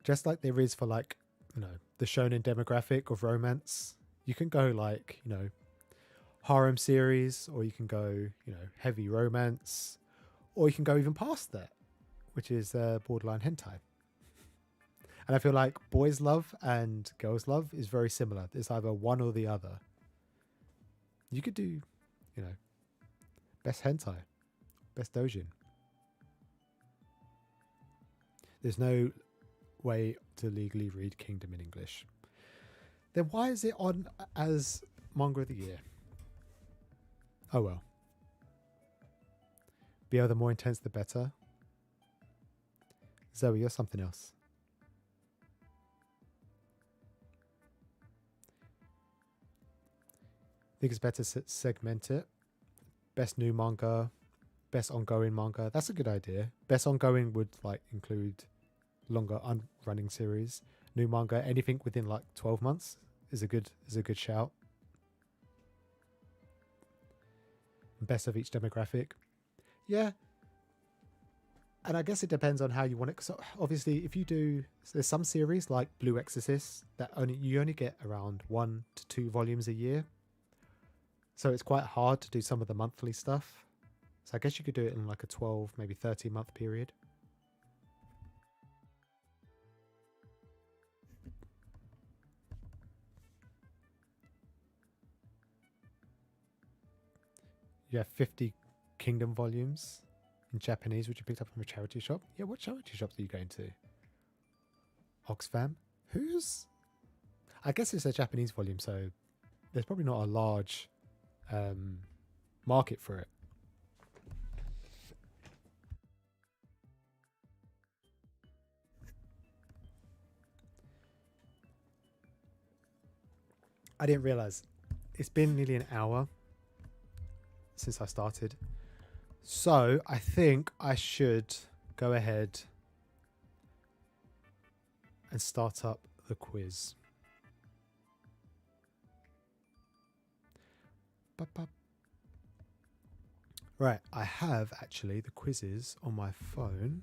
Just like there is for like, the shonen demographic of romance. You can go like, harem series, or you can go, heavy romance, or you can go even past that, which is borderline hentai. And I feel like boys' love and girls' love is very similar. It's either one or the other. You could do, best hentai, best dojin. There's no way to legally read Kingdom in English. Then why is it on as Manga of the Year? Oh well. BL, the more intense, the better. Zoe, you're something else. I think it's better to segment it. Best new manga, best ongoing manga. That's a good idea. Best ongoing would like include longer running series. New manga, anything within like 12 months is a good shout. Best of each demographic. Yeah. And I guess it depends on how you want it. So obviously, if you do, there's some series like Blue Exorcist that you only get around 1 to 2 volumes a year. So it's quite hard to do some of the monthly stuff. So I guess you could do it in like a 12, maybe 13 month period. You have 50 Kingdom volumes in Japanese, which you picked up from a charity shop. Yeah, what charity shops are you going to? Oxfam? I guess it's a Japanese volume, so there's probably not a large market for it. I didn't realize it's been nearly an hour since I started, so I think I should go ahead and start up the quiz. Right, I have actually the quizzes on my phone,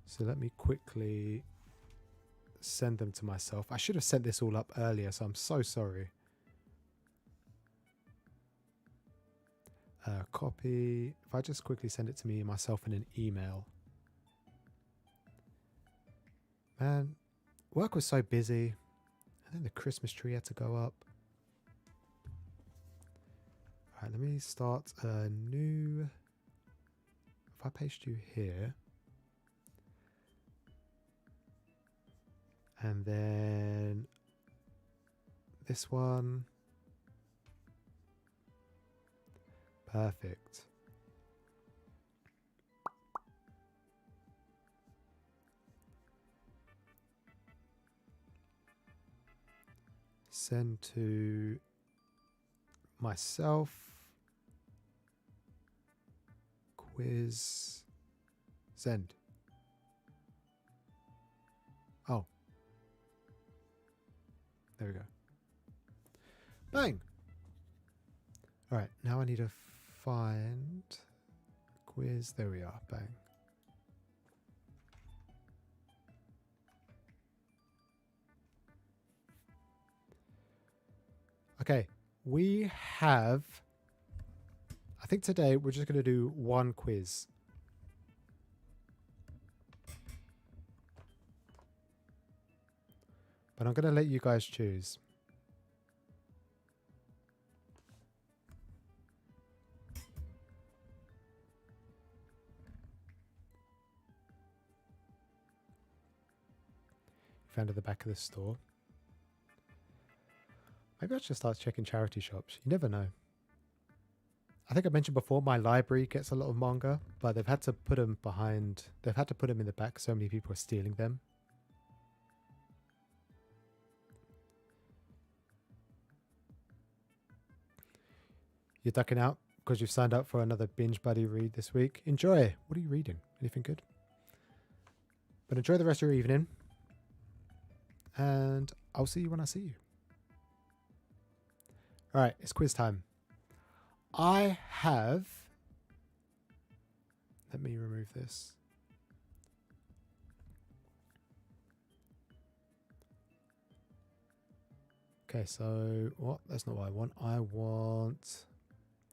so let me quickly send them to myself. I should have sent this all up earlier, so I'm so sorry. Copy. If I just quickly send it to me myself in an email. Man, work was so busy. And then the Christmas tree had to go up. Alright, let me start a new... If I paste you here. And then this one. Perfect. Send to myself. Quiz. Send. Oh. There we go. Bang! Alright, now I need to find quiz. There we are. Bang. Okay, we have... I think today we're just going to do one quiz. But I'm going to let you guys choose. Found at the back of the store. Maybe I should start checking charity shops. You never know. I think I mentioned before my library gets a lot of manga, but they've had to put them behind. They've had to put them in the back. So many people are stealing them. You're ducking out because you've signed up for another Binge Buddy read this week. Enjoy. What are you reading? Anything good? But enjoy the rest of your evening. And I'll see you when I see you. All right, it's quiz time. I have... Let me remove this. Okay, so what? That's not what I want. I want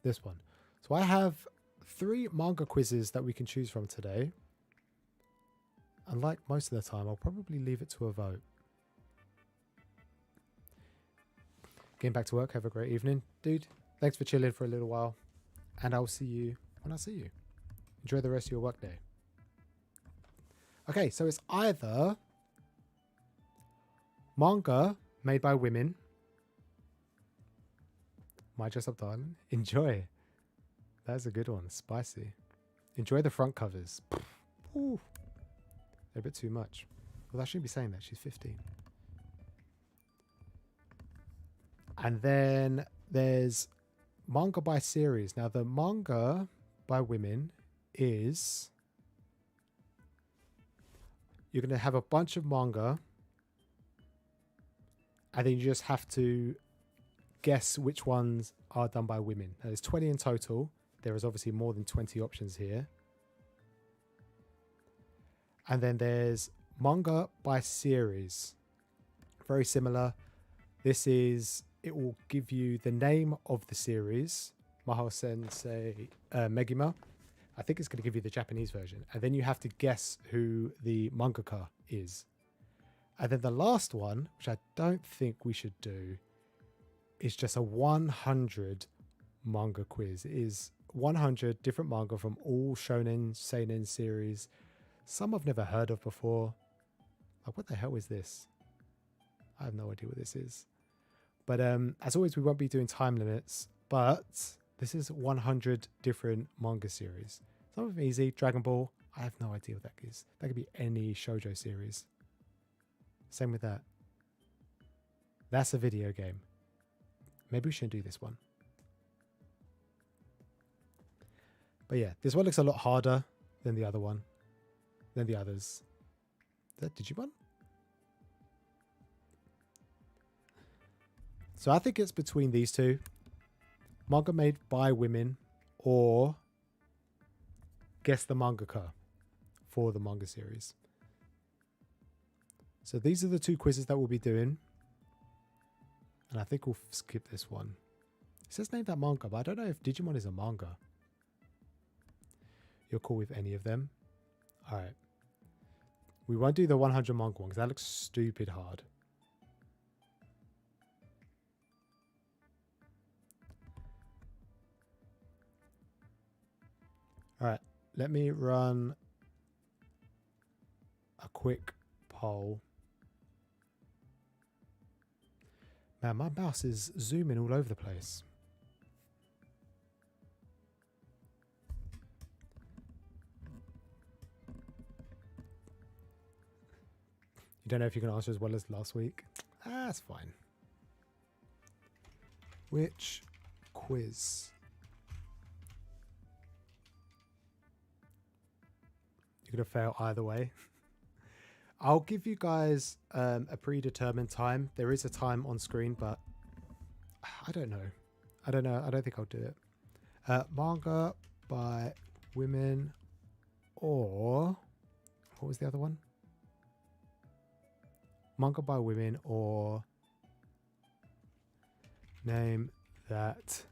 this one. So I have 3 manga quizzes that we can choose from today. And like most of the time, I'll probably leave it to a vote. Getting back to work. Have a great evening, dude. Thanks for chilling for a little while. And I'll see you when I see you. Enjoy the rest of your work day. Okay, so it's either manga made by women. Might dress up, darling. Enjoy. That's a good one. Spicy. Enjoy the front covers. Ooh. They're a bit too much. Well, I shouldn't be saying that. She's 15. And then there's manga by series. Now, the manga by women is... You're going to have a bunch of manga. And then you just have to guess which ones are done by women. Now, there's 20 in total. There is obviously more than 20 options here. And then there's manga by series. Very similar. This is... It will give you the name of the series. Mahou Sensei Megima. I think it's going to give you the Japanese version. And then you have to guess who the mangaka is. And then the last one, which I don't think we should do, is just a 100 manga quiz. It is 100 different manga from all shonen, seinen series. Some I've never heard of before. Like, what the hell is this? I have no idea what this is. But as always, we won't be doing time limits. But this is 100 different manga series. Some of them easy. Dragon Ball. I have no idea what that is. That could be any shoujo series. Same with that. That's a video game. Maybe we shouldn't do this one. But yeah, this one looks a lot harder than the other one. Than the others. Is that Digimon? So I think it's between these two. Manga made by women or guess the mangaka for the manga series. So these are the 2 quizzes that we'll be doing. And I think we'll skip this one. It says name that manga, but I don't know if Digimon is a manga. You're cool with any of them? Alright. We won't do the 100 manga one because that looks stupid hard. Alright, let me run a quick poll. Man, my mouse is zooming all over the place. You don't know if you can answer as well as last week? Ah, that's fine. Which quiz? You're going to fail either way. I'll give you guys a predetermined time. There is a time on screen, but I don't know. I don't think I'll do it. Manga by women or... What was the other one? Manga by women or name that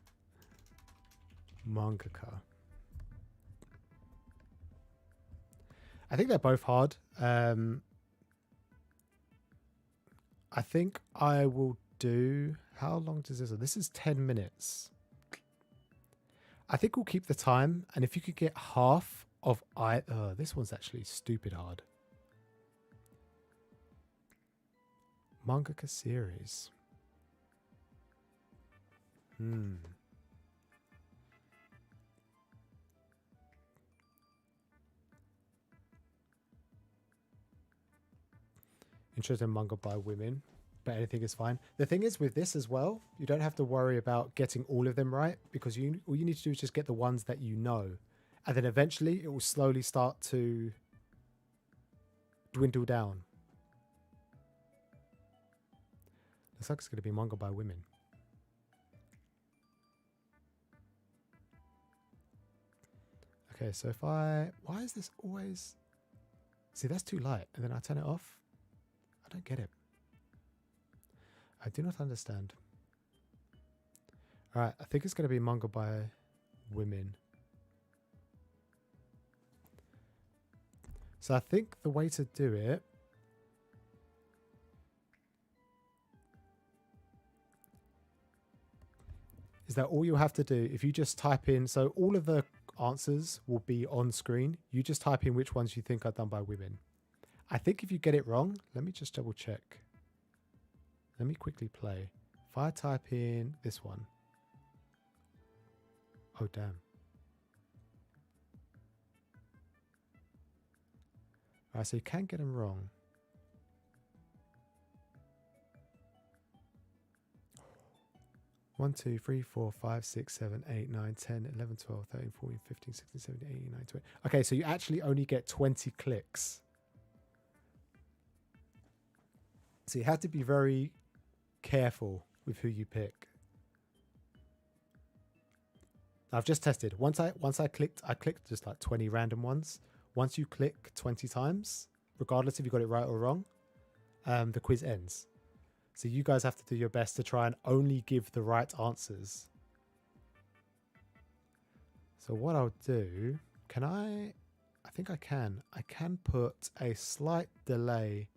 mangaka. I think they're both hard. I think I will do... How long does this... This is 10 minutes. I think we'll keep the time. And if you could get half of... this one's actually stupid hard. Mangaka series. Interesting manga by women, but anything is fine. The thing is with this as well, you don't have to worry about getting all of them right because all you need to do is just get the ones that you know. And then eventually it will slowly start to dwindle down. Looks like it's going to be manga by women. Okay, so if I... Why is this always... See, that's too light. And then I turn it off. I don't get it. I do not understand. Alright, I think it's going to be manga by women. So I think the way to do it is that all you have to do, if you just type in, so all of the answers will be on screen. You just type in which ones you think are done by women. I think if you get it wrong, let me just double check. Let me quickly play. If I type in this one. Oh, damn. Alright, so you can get them wrong. One, 2, 3, 4, 5, 6, 7, 8, 9, 10, 11, 12, 13, 14, 15, 16, 17, 18, 19, 20. Okay, so you actually only get 20 clicks. So you have to be very careful with who you pick. I've just tested. Once I clicked just like 20 random ones. Once you click 20 times, regardless if you got it right or wrong, the quiz ends. So you guys have to do your best to try and only give the right answers. So what I'll do, I think I can put a slight delay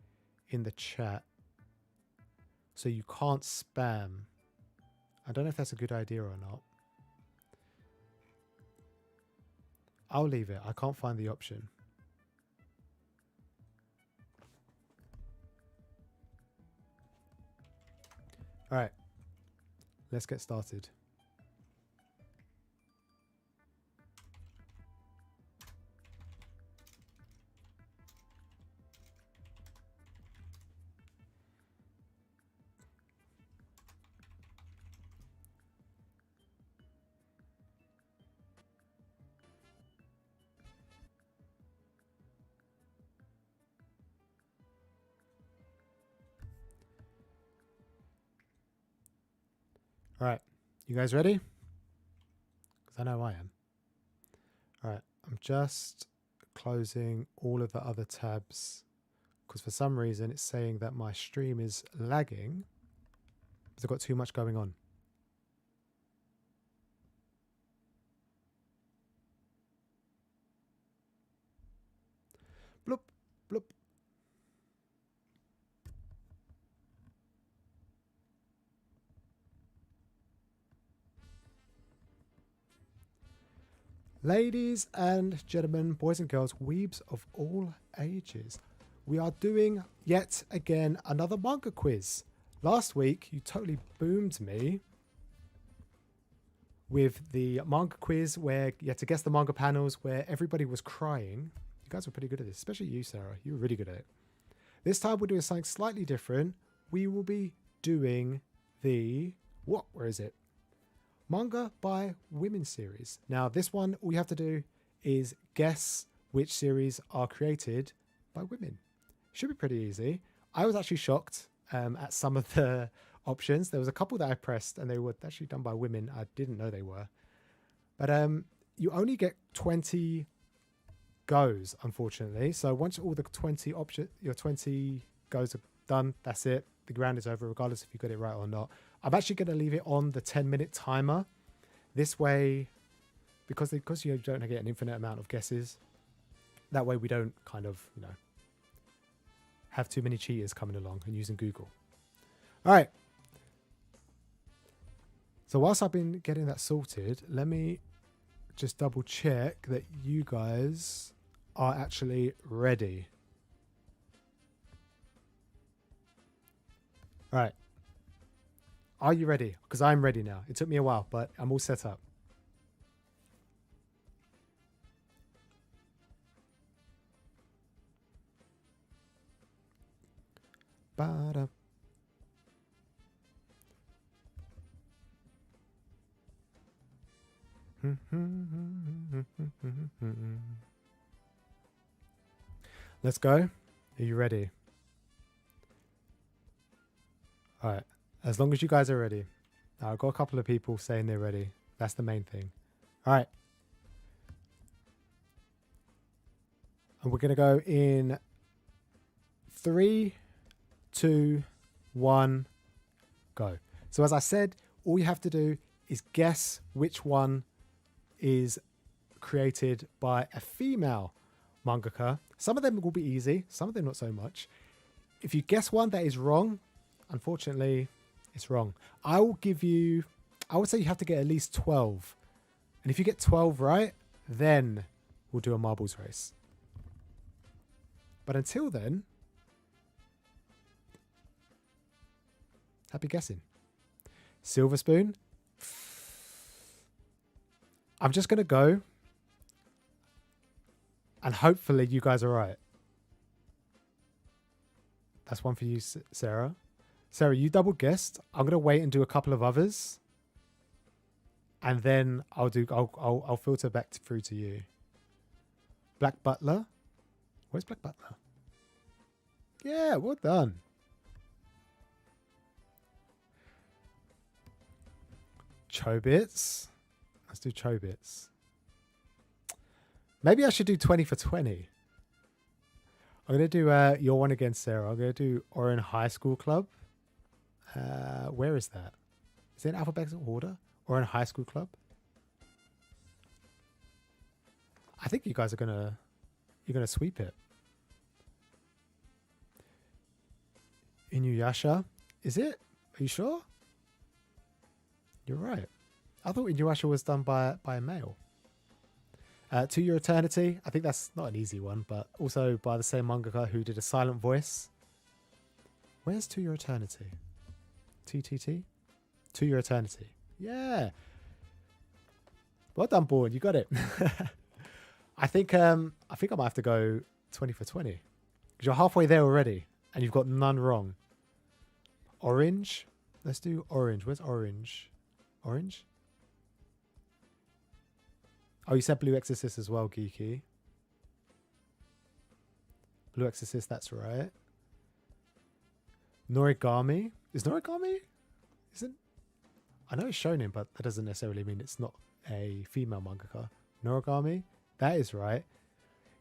in the chat so you can't spam. I don't know if that's a good idea or not. I'll leave it. I can't find the option. All right, let's get started. All right, you guys ready? Because I know I am. All right, I'm just closing all of the other tabs because for some reason it's saying that my stream is lagging because I've got too much going on. Bloop, bloop. Ladies and gentlemen, boys and girls, weebs of all ages, we are doing yet again another manga quiz. Last week, you totally boomed me with the manga quiz where you had to guess the manga panels where everybody was crying. You guys were pretty good at this, especially you, Sarah. You were really good at it. This time, we're doing something slightly different. We will be doing the... Where is it? Manga by Women series. Now, this one, all you have to do is guess which series are created by women. Should be pretty easy. I was actually shocked at some of the options. There was a couple that I pressed and they were actually done by women. I didn't know they were. But you only get 20 goes, unfortunately. So once all the 20 goes are done, that's it. The round is over, regardless if you got it right or not. I'm actually going to leave it on the 10-minute timer. This way, because you don't get an infinite amount of guesses, that way we don't kind of, have too many cheaters coming along and using Google. All right. So whilst I've been getting that sorted, let me just double check that you guys are actually ready. All right. Are you ready? Because I'm ready now. It took me a while, but I'm all set up. Ba-da. Let's go. Are you ready? All right. As long as you guys are ready. I've got a couple of people saying they're ready. That's the main thing. All right. And we're going to go in 3, 2, 1, go. So as I said, all you have to do is guess which one is created by a female mangaka. Some of them will be easy, some of them not so much. If you guess one that is wrong, unfortunately, it's wrong. I would say you have to get at least 12. And if you get 12 right, then we'll do a marbles race. But until then, happy guessing. Silver spoon. I'm just going to go. And hopefully you guys are right. That's one for you, Sarah. Sarah, you double guessed. I'm going to wait and do a couple of others. And then I'll filter back through to you. Black Butler. Where's Black Butler? Yeah, well done. Chobits. Let's do Chobits. Maybe I should do 20 for 20. I'm going to do your one again, Sarah. I'm going to do Oran High School Club. Where is that? Is it in alphabetical order? Oran High School Club? I think you guys are you're gonna sweep it. Inuyasha. Is it? Are you sure? You're right. I thought Inuyasha was done by a male. To Your Eternity. I think that's not an easy one, but also by the same mangaka who did A Silent Voice. Where's To Your Eternity? TTT? To Your Eternity. Yeah. Well done, Born. You got it. I think I might have to go 20 for 20. Because you're halfway there already. And you've got none wrong. Orange. Let's do orange. Where's orange? Orange? Oh, you said Blue Exorcist as well, Geeky. Blue Exorcist, that's right. Norigami. Is Norigami? Isn't... I know it's shonen, but that doesn't necessarily mean it's not a female mangaka. Norigami? That is right.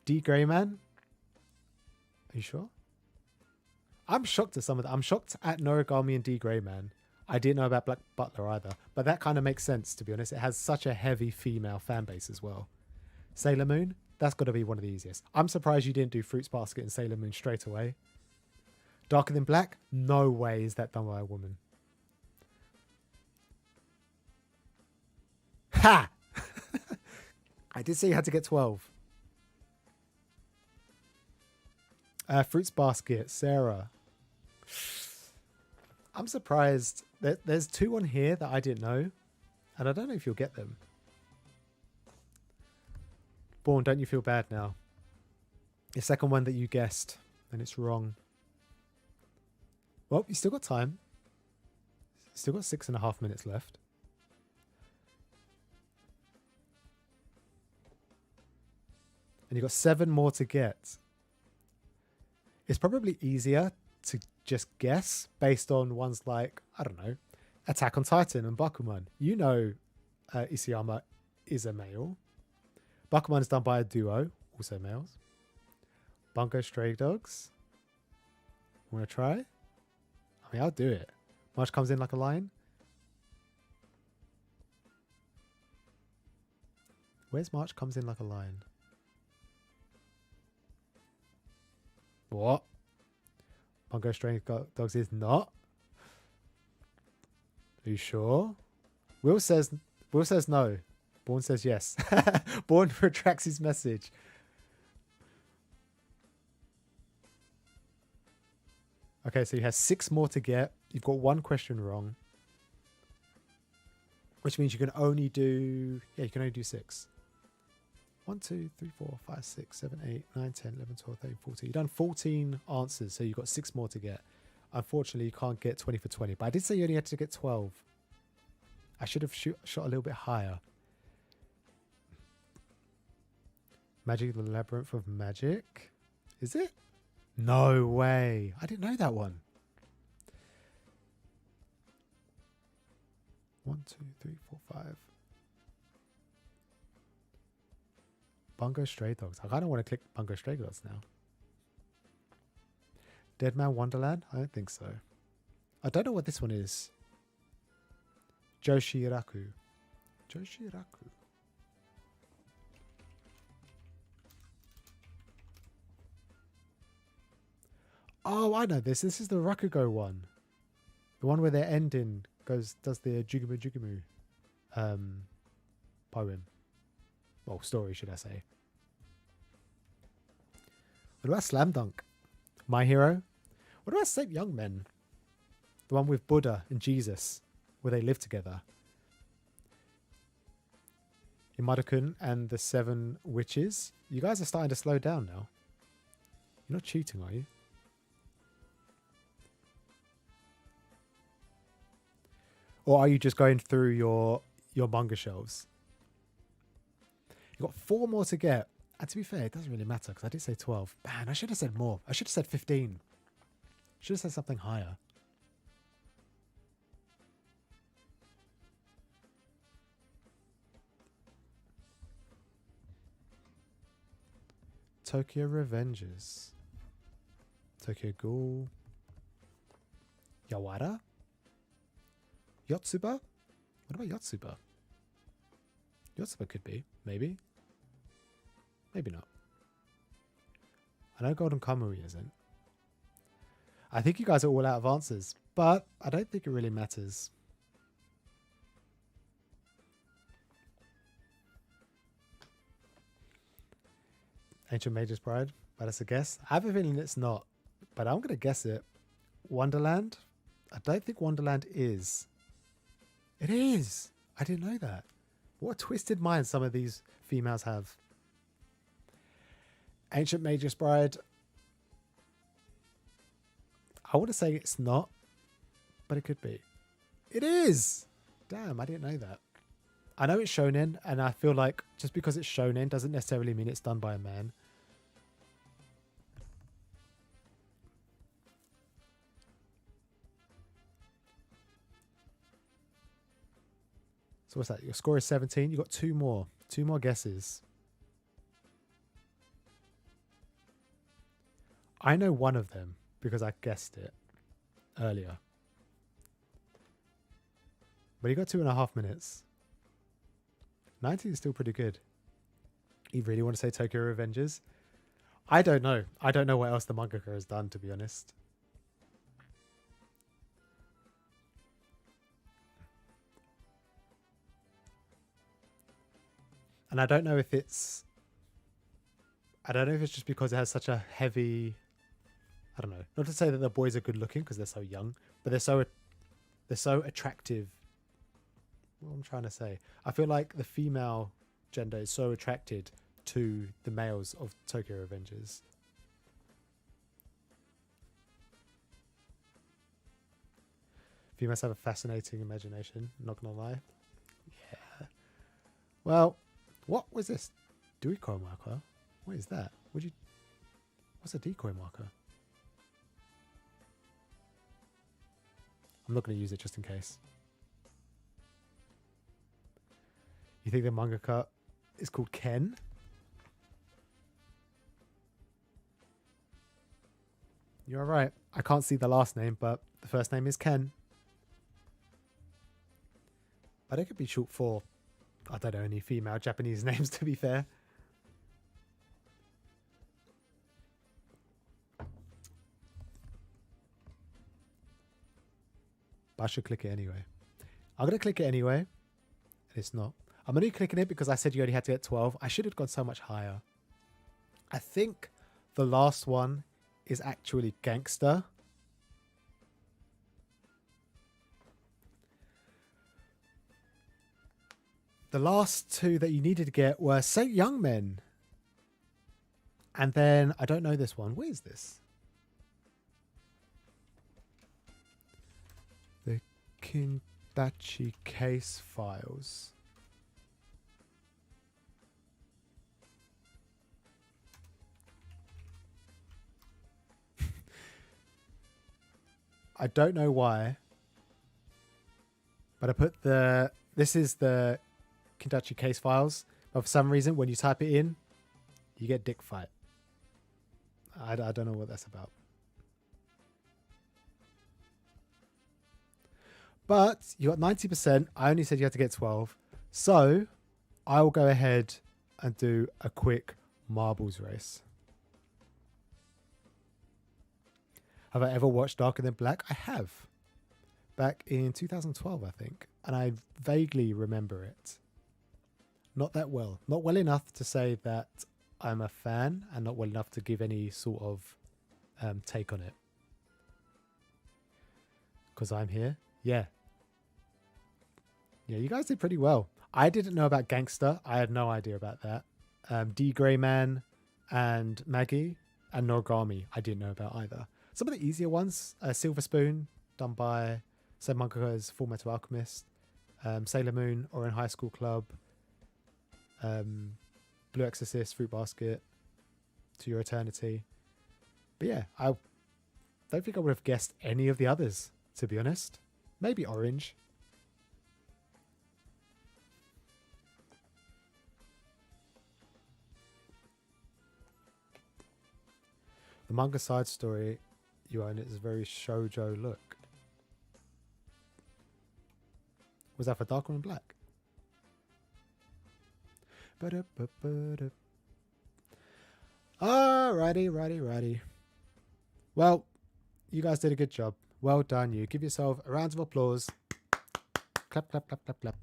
D. Greyman? Are you sure? I'm shocked at some of that. I'm shocked at Norigami and D. Greyman. I didn't know about Black Butler either. But that kind of makes sense, to be honest. It has such a heavy female fan base as well. Sailor Moon? That's got to be one of the easiest. I'm surprised you didn't do Fruits Basket and Sailor Moon straight away. Darker Than Black? No way is that done by a woman. Ha! I did say you had to get 12. Fruits Basket, Sarah. I'm surprised. There's 2 on here that I didn't know. And I don't know if you'll get them. Born, don't you feel bad now? The second one that you guessed, and it's wrong. Well, you still got time. Still got 6.5 minutes left. And you've got 7 more to get. It's probably easier to just guess based on ones like, I don't know, Attack on Titan and Bakuman. You know Isayama is a male. Bakuman is done by a duo, also males. Bungo Stray Dogs. Want to try? I mean, I'll do it. March Comes In Like a Lion. Where's March Comes In Like a Lion? What? Bungo Stray Dogs is not? Are you sure? Will says no. Bourne says yes. Bourne retracts his message. Okay, so he has 6 more to get. You've got 1 question wrong. Which means you can only do... Yeah, you can only do 6. 1, 2, 3, 4, 5, 6, 7, 8, 9, 10, 11, 12, 13, 14. You've done 14 answers, so you've got 6 more to get. Unfortunately, you can't get 20 for 20. But I did say you only had to get 12. I should have shot a little bit higher. Magic the Labyrinth of Magic. Is it? No way. I didn't know that one. 1, 2, 3, 4, 5. Bungo Stray Dogs. I kind of want to click Bungo Stray Dogs now. Dead Man Wonderland? I don't think so. I don't know what this one is. Joshiraku. Joshiraku. Oh, I know this. This is the Rakugo one. The one where their ending does the Jugumu Jugumu poem. Well, story, should I say. What about Slam Dunk? My Hero? What about Saint Young Men? The one with Buddha and Jesus, where they live together. Imada-kun and the 7 Witches. You guys are starting to slow down now. You're not cheating, are you? Or are you just going through your manga shelves? You've got 4 more to get. And to be fair, it doesn't really matter because I did say 12. Man, I should have said more. I should have said 15. Should have said something higher. Tokyo Revengers. Tokyo Ghoul. Yawara? Yotsuba? What about Yotsuba? Yotsuba could be. Maybe. Maybe not. I know Golden Kamui isn't. I think you guys are all out of answers, but I don't think it really matters. Ancient Mage's Bride, but that's a guess. I have a feeling it's not, but I'm going to guess it. Wonderland? I don't think Wonderland is. It is! I didn't know that. What a twisted mind some of these females have. Ancient Mage's Bride. I want to say it's not, but it could be. It is! Damn, I didn't know that. I know it's shonen, and I feel like just because it's shonen doesn't necessarily mean it's done by a man. So what's that? Your score is 17. You got 2 more. 2 more guesses. I know one of them because I guessed it earlier. But you got 2.5 minutes. 19 is still pretty good. You really want to say Tokyo Revengers? I don't know. I don't know what else the mangaka has done, to be honest. And I don't know if it's... I don't know if it's just because it has such a heavy... I don't know. Not to say that the boys are good looking because they're so young, but they're so attractive. What I'm trying to say. I feel like the female gender is so attracted to the males of Tokyo Revengers. Females have a fascinating imagination, not gonna lie. Yeah. Well, what was this? Decoy marker? What is that? What's a decoy marker? I'm not going to use it just in case. You think the mangaka is called Ken? You're right. I can't see the last name, but the first name is Ken. But it could be short for, I don't know, any female Japanese names, to be fair. But I should click it anyway. I'm going to click it anyway. And it's not. I'm only clicking it because I said you only had to get 12. I should have gone so much higher. I think the last one is actually Gangster. The last 2 that you needed to get were Saint Young Men. And then, I don't know this one. What is this? The Kindachi Case Files. I don't know why, but I put this is the Kentucky case files, but for some reason, when you type it in, you get dick fight. I don't know what that's about. But you got 90%. I only said you had to get 12. So I will go ahead and do a quick marbles race. Have I ever watched Darker Than Black? I have. Back in 2012, I think. And I vaguely remember it. Not that well. Not well enough to say that I'm a fan, and not well enough to give any sort of take on it. Because I'm here? Yeah. Yeah, you guys did pretty well. I didn't know about Gangster. I had no idea about that. D. Greyman and Maggie and Noragami, I didn't know about either. Some of the easier ones, Silver Spoon, done by Same Manga Quiz, Full Metal Alchemist, Sailor Moon, or in High School Club, Blue Exorcist, Fruit Basket, To Your Eternity. But yeah, I don't think I would have guessed any of the others, to be honest. Maybe Orange. The manga side story you own is a very shoujo look. Was that for Darker and Black? Righty. Well, you guys did a good job. Well done, you. Give yourself a round of applause. Clap, clap, clap, clap, clap.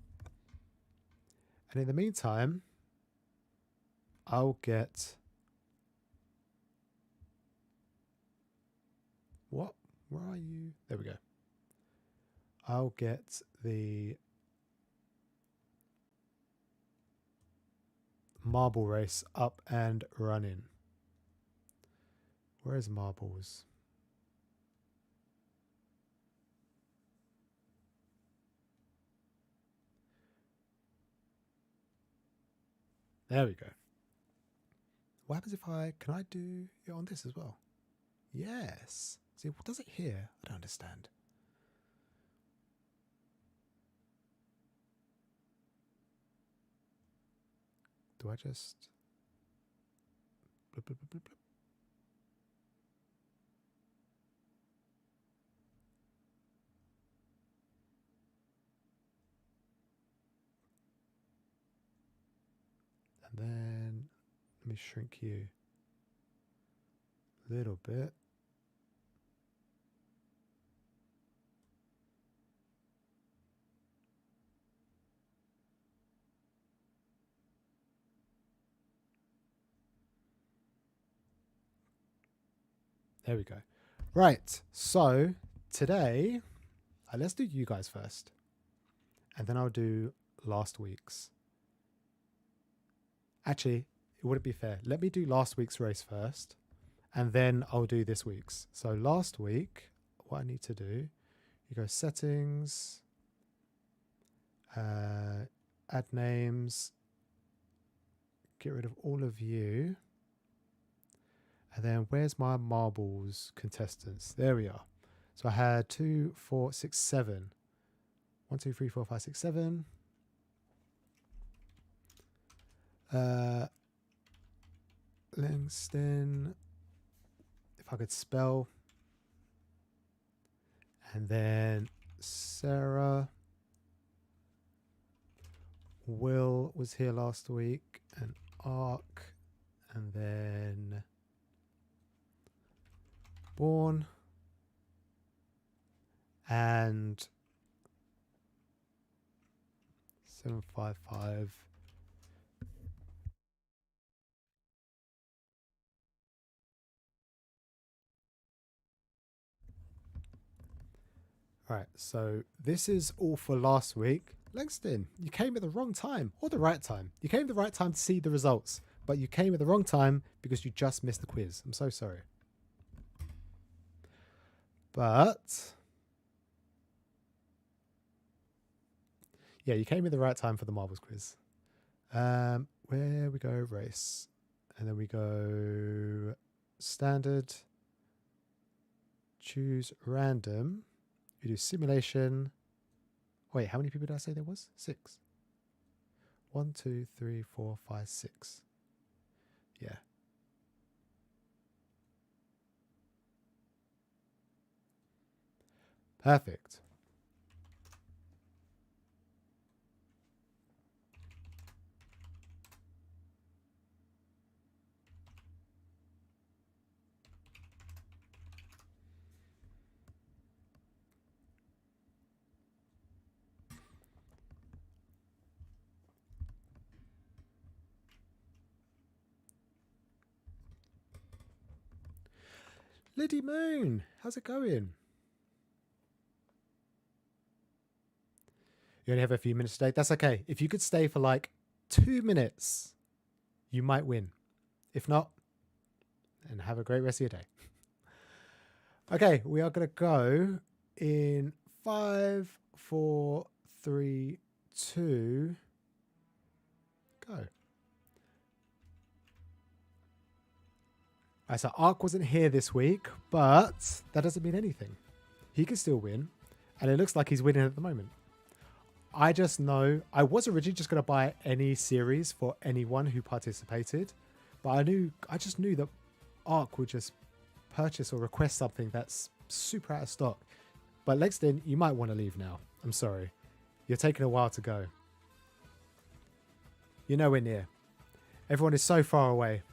And in the meantime, I'll get... What? Where are you? There we go. I'll get the marble race up and running. Where's marbles? There we go. What happens if can I do it on this as well? Yes. See, what does it here? I don't understand. Do I just... Blip, blip, blip, blip, blip. And then let me shrink you a little bit. There we go. Right, so today, let's do you guys first. And then I'll do last week's. Actually, it wouldn't be fair. Let me do last week's race first. And then I'll do this week's. So last week, what I need to do, you go settings, add names, get rid of all of you. And then where's my marbles contestants? There we are. So I had 2, 4, 6, 7. 1, 2, 3, 4, 5, 6, 7. Langston. If I could spell. And then Sarah. Will was here last week. And Ark. And then Born. And 755. Right, so this is all for last week. Langston, you came at the wrong time, or the right time. You came at the right time to see the results, but you came at the wrong time because you just missed the quiz. I'm so sorry. But yeah, you came at the right time for the marbles quiz. Where we go, race, and then we go standard, choose random. You do simulation. Wait, how many people did I say there was? 6. 1, 2, 3, 4, 5, 6. Yeah. Perfect. Liddy Moon, how's it going? You only have a few minutes today. That's okay. If you could stay for like 2 minutes, you might win. If not, then have a great rest of your day. Okay, we are going to go in 5, 4, 3, 2, go. Right, so Ark wasn't here this week, but that doesn't mean anything. He can still win, and it looks like he's winning at the moment. I just know, I was originally just going to buy any series for anyone who participated, but I just knew that Ark would just purchase or request something that's super out of stock. But Lexington, you might want to leave now. I'm sorry. You're taking a while to go. You're nowhere near. Everyone is so far away.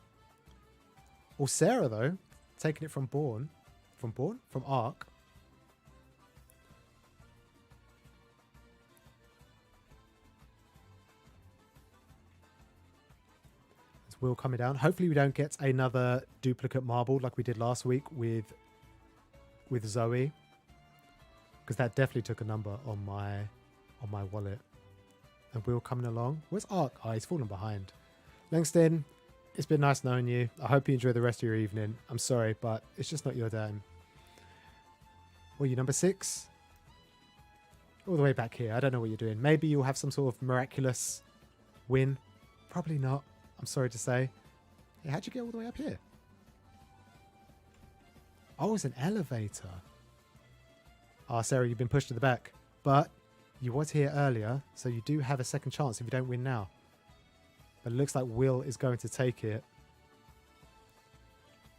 Well, Sarah, though, taking it from Bourne. From Bourne? From Ark. It's Will coming down. Hopefully we don't get another duplicate marble like we did last week with Zoe. Because that definitely took a number on my wallet. And Will coming along. Where's Ark? Oh, he's fallen behind. Langston, it's been nice knowing you. I hope you enjoy the rest of your evening. I'm sorry, but it's just not your time. Well, you number 6? All the way back here. I don't know what you're doing. Maybe you'll have some sort of miraculous win. Probably not. I'm sorry to say. Hey, how'd you get all the way up here? Oh, it's an elevator. Oh, Sarah, you've been pushed to the back. But you was here earlier, so you do have a second chance if you don't win now. But it looks like Will is going to take it.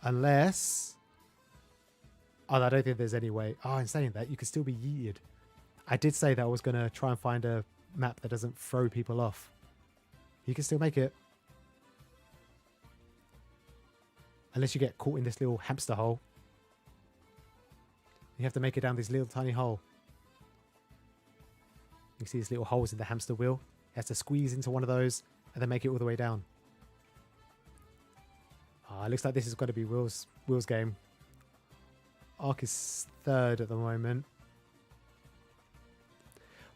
Unless... Oh, I don't think there's any way. Oh, in saying that, you could still be yeeted. I did say that I was going to try and find a map that doesn't throw people off. You can still make it. Unless you get caught in this little hamster hole. You have to make it down this little tiny hole. You see these little holes in the hamster wheel. You have to squeeze into one of those and then make it all the way down. Ah, it looks like this is going to be Will's game. Ark is 3rd at the moment.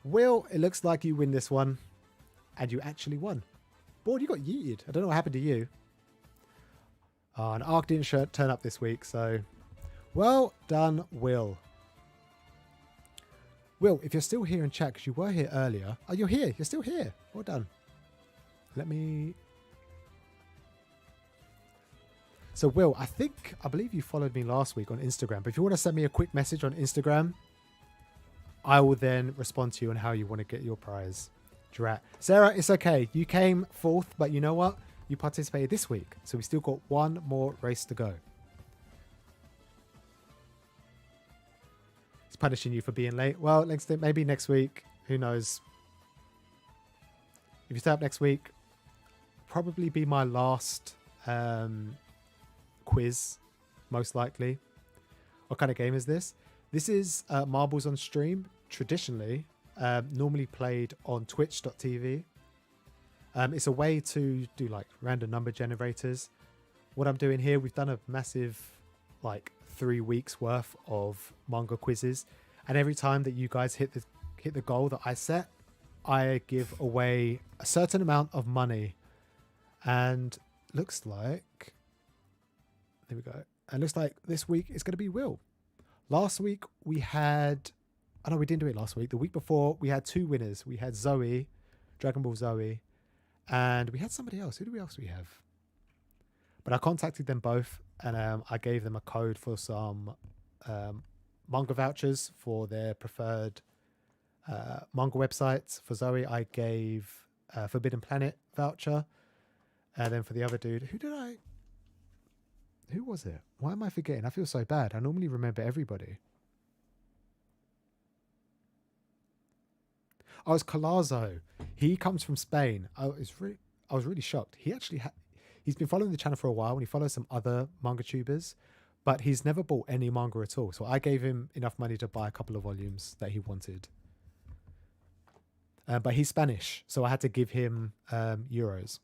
Will, it looks like you win this one. And you actually won. Boy, you got yeeted. I don't know what happened to you. Oh, and Ark didn't turn up this week, so... Well done, Will. Will, if you're still here in chat, because you were here earlier... Oh, you're here. You're still here. Well done. Let me... So, Will, I believe you followed me last week on Instagram. But if you want to send me a quick message on Instagram, I will then respond to you on how you want to get your prize. Drat. Sarah, it's okay. You came 4th, but you know what? You participated this week. So we still got one more race to go. He's punishing you for being late. Well, maybe next week. Who knows? If you stay up next week, probably be my last quiz, most likely. What kind of game is this? This is Marbles on Stream, traditionally, normally played on twitch.tv. It's a way to do like random number generators. What I'm doing here, we've done a massive 3 weeks worth of manga quizzes, and every time that you guys hit the goal that I set, I give away a certain amount of money. And looks like, there we go. And looks like this week it's going to be Will. Last week we had, oh no, we didn't do it last week. The week before we had 2 winners. We had Zoe, Dragon Ball Zoe, and we had somebody else. Who else do we have? But I contacted them both, and I gave them a code for some manga vouchers for their preferred manga websites. For Zoe, I gave Forbidden Planet voucher. And then for the other dude, who was it? Why am I forgetting? I feel so bad. I normally remember everybody. Oh, it's Colazo. He comes from Spain. I was really shocked. He actually he's been following the channel for a while, and he follows some other manga tubers, but he's never bought any manga at all. So I gave him enough money to buy a couple of volumes that he wanted. But he's Spanish, so I had to give him euros.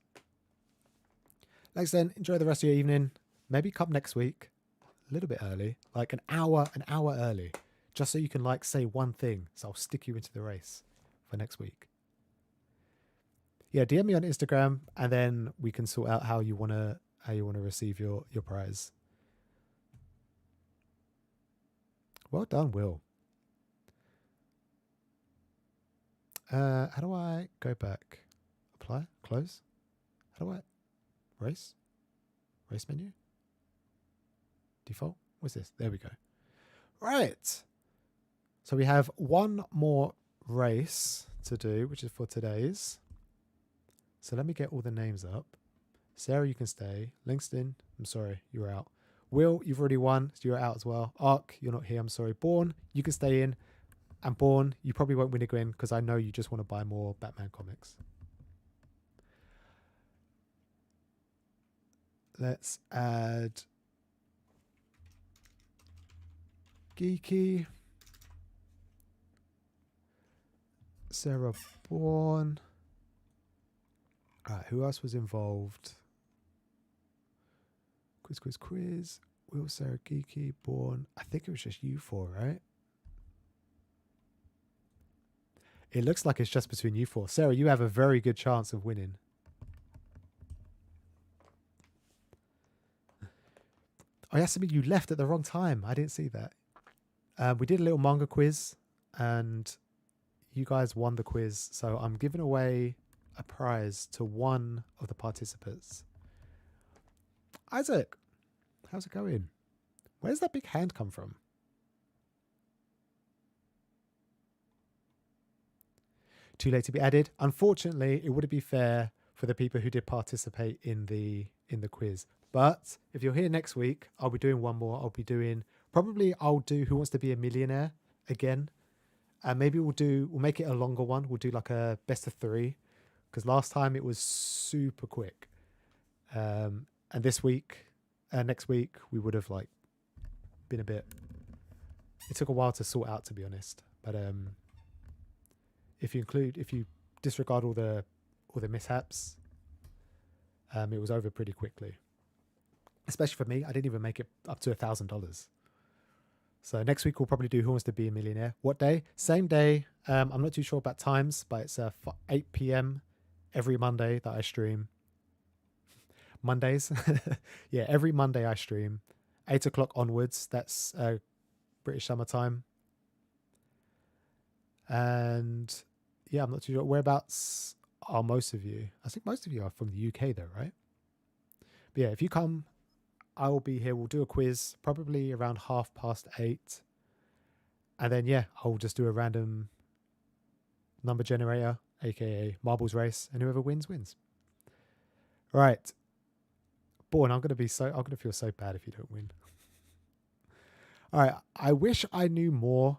Thanks then. Enjoy the rest of your evening. Maybe come next week a little bit early, like an hour early, just so you can like say one thing. So I'll stick you into the race for next week. Yeah, DM me on Instagram, and then we can sort out how you wanna receive your prize. Well done, Will. How do I go back? Apply? Close? How do I... Race? Race menu? Default? What's this? There we go. Right. So we have one more race to do, which is for today's. So let me get all the names up. Sarah, you can stay. Langston, I'm sorry, you're out. Will, you've already won, so you're out as well. Ark, you're not here, I'm sorry. Born, you can stay in. And Born, you probably won't win again because I know you just want to buy more Batman comics. Let's add Geeky. Sarah Born. Alright, who else was involved? Quiz. Will, Sarah, Geeky, Born. I think it was just you four, right? It looks like it's just between you four. Sarah, you have a very good chance of winning. Oh, Yasmin, you left at the wrong time. I didn't see that. We did a little manga quiz, and you guys won the quiz. So I'm giving away a prize to one of the participants. Isaac, how's it going? Where's that big hand come from? Too late to be added. Unfortunately, it wouldn't be fair for the people who did participate in the quiz. But if you're here next week, I'll be doing one more. I'll do Who Wants to Be a Millionaire again. And maybe we'll make it a longer one. We'll do like a best of 3. Because last time it was super quick. And next week, we would have like been a bit... It took a while to sort out, to be honest. But if you disregard all the mishaps, it was over pretty quickly. Especially for me, I didn't even make it up to $1,000. So next week we'll probably do Who Wants to Be a Millionaire. What day? Same day. I'm not too sure about times, but it's 8 p.m. every Monday that I stream. Mondays, yeah, every Monday I stream. 8 o'clock onwards. That's British summertime. And yeah, I'm not too sure. Whereabouts are most of you? I think most of you are from the UK though, right? But yeah, if you come, I will be here. We'll do a quiz probably around 8:30. And then yeah, I'll just do a random number generator, aka marbles race, and whoever wins. Right. Born, I'm gonna feel so bad if you don't win. All right. I wish I knew more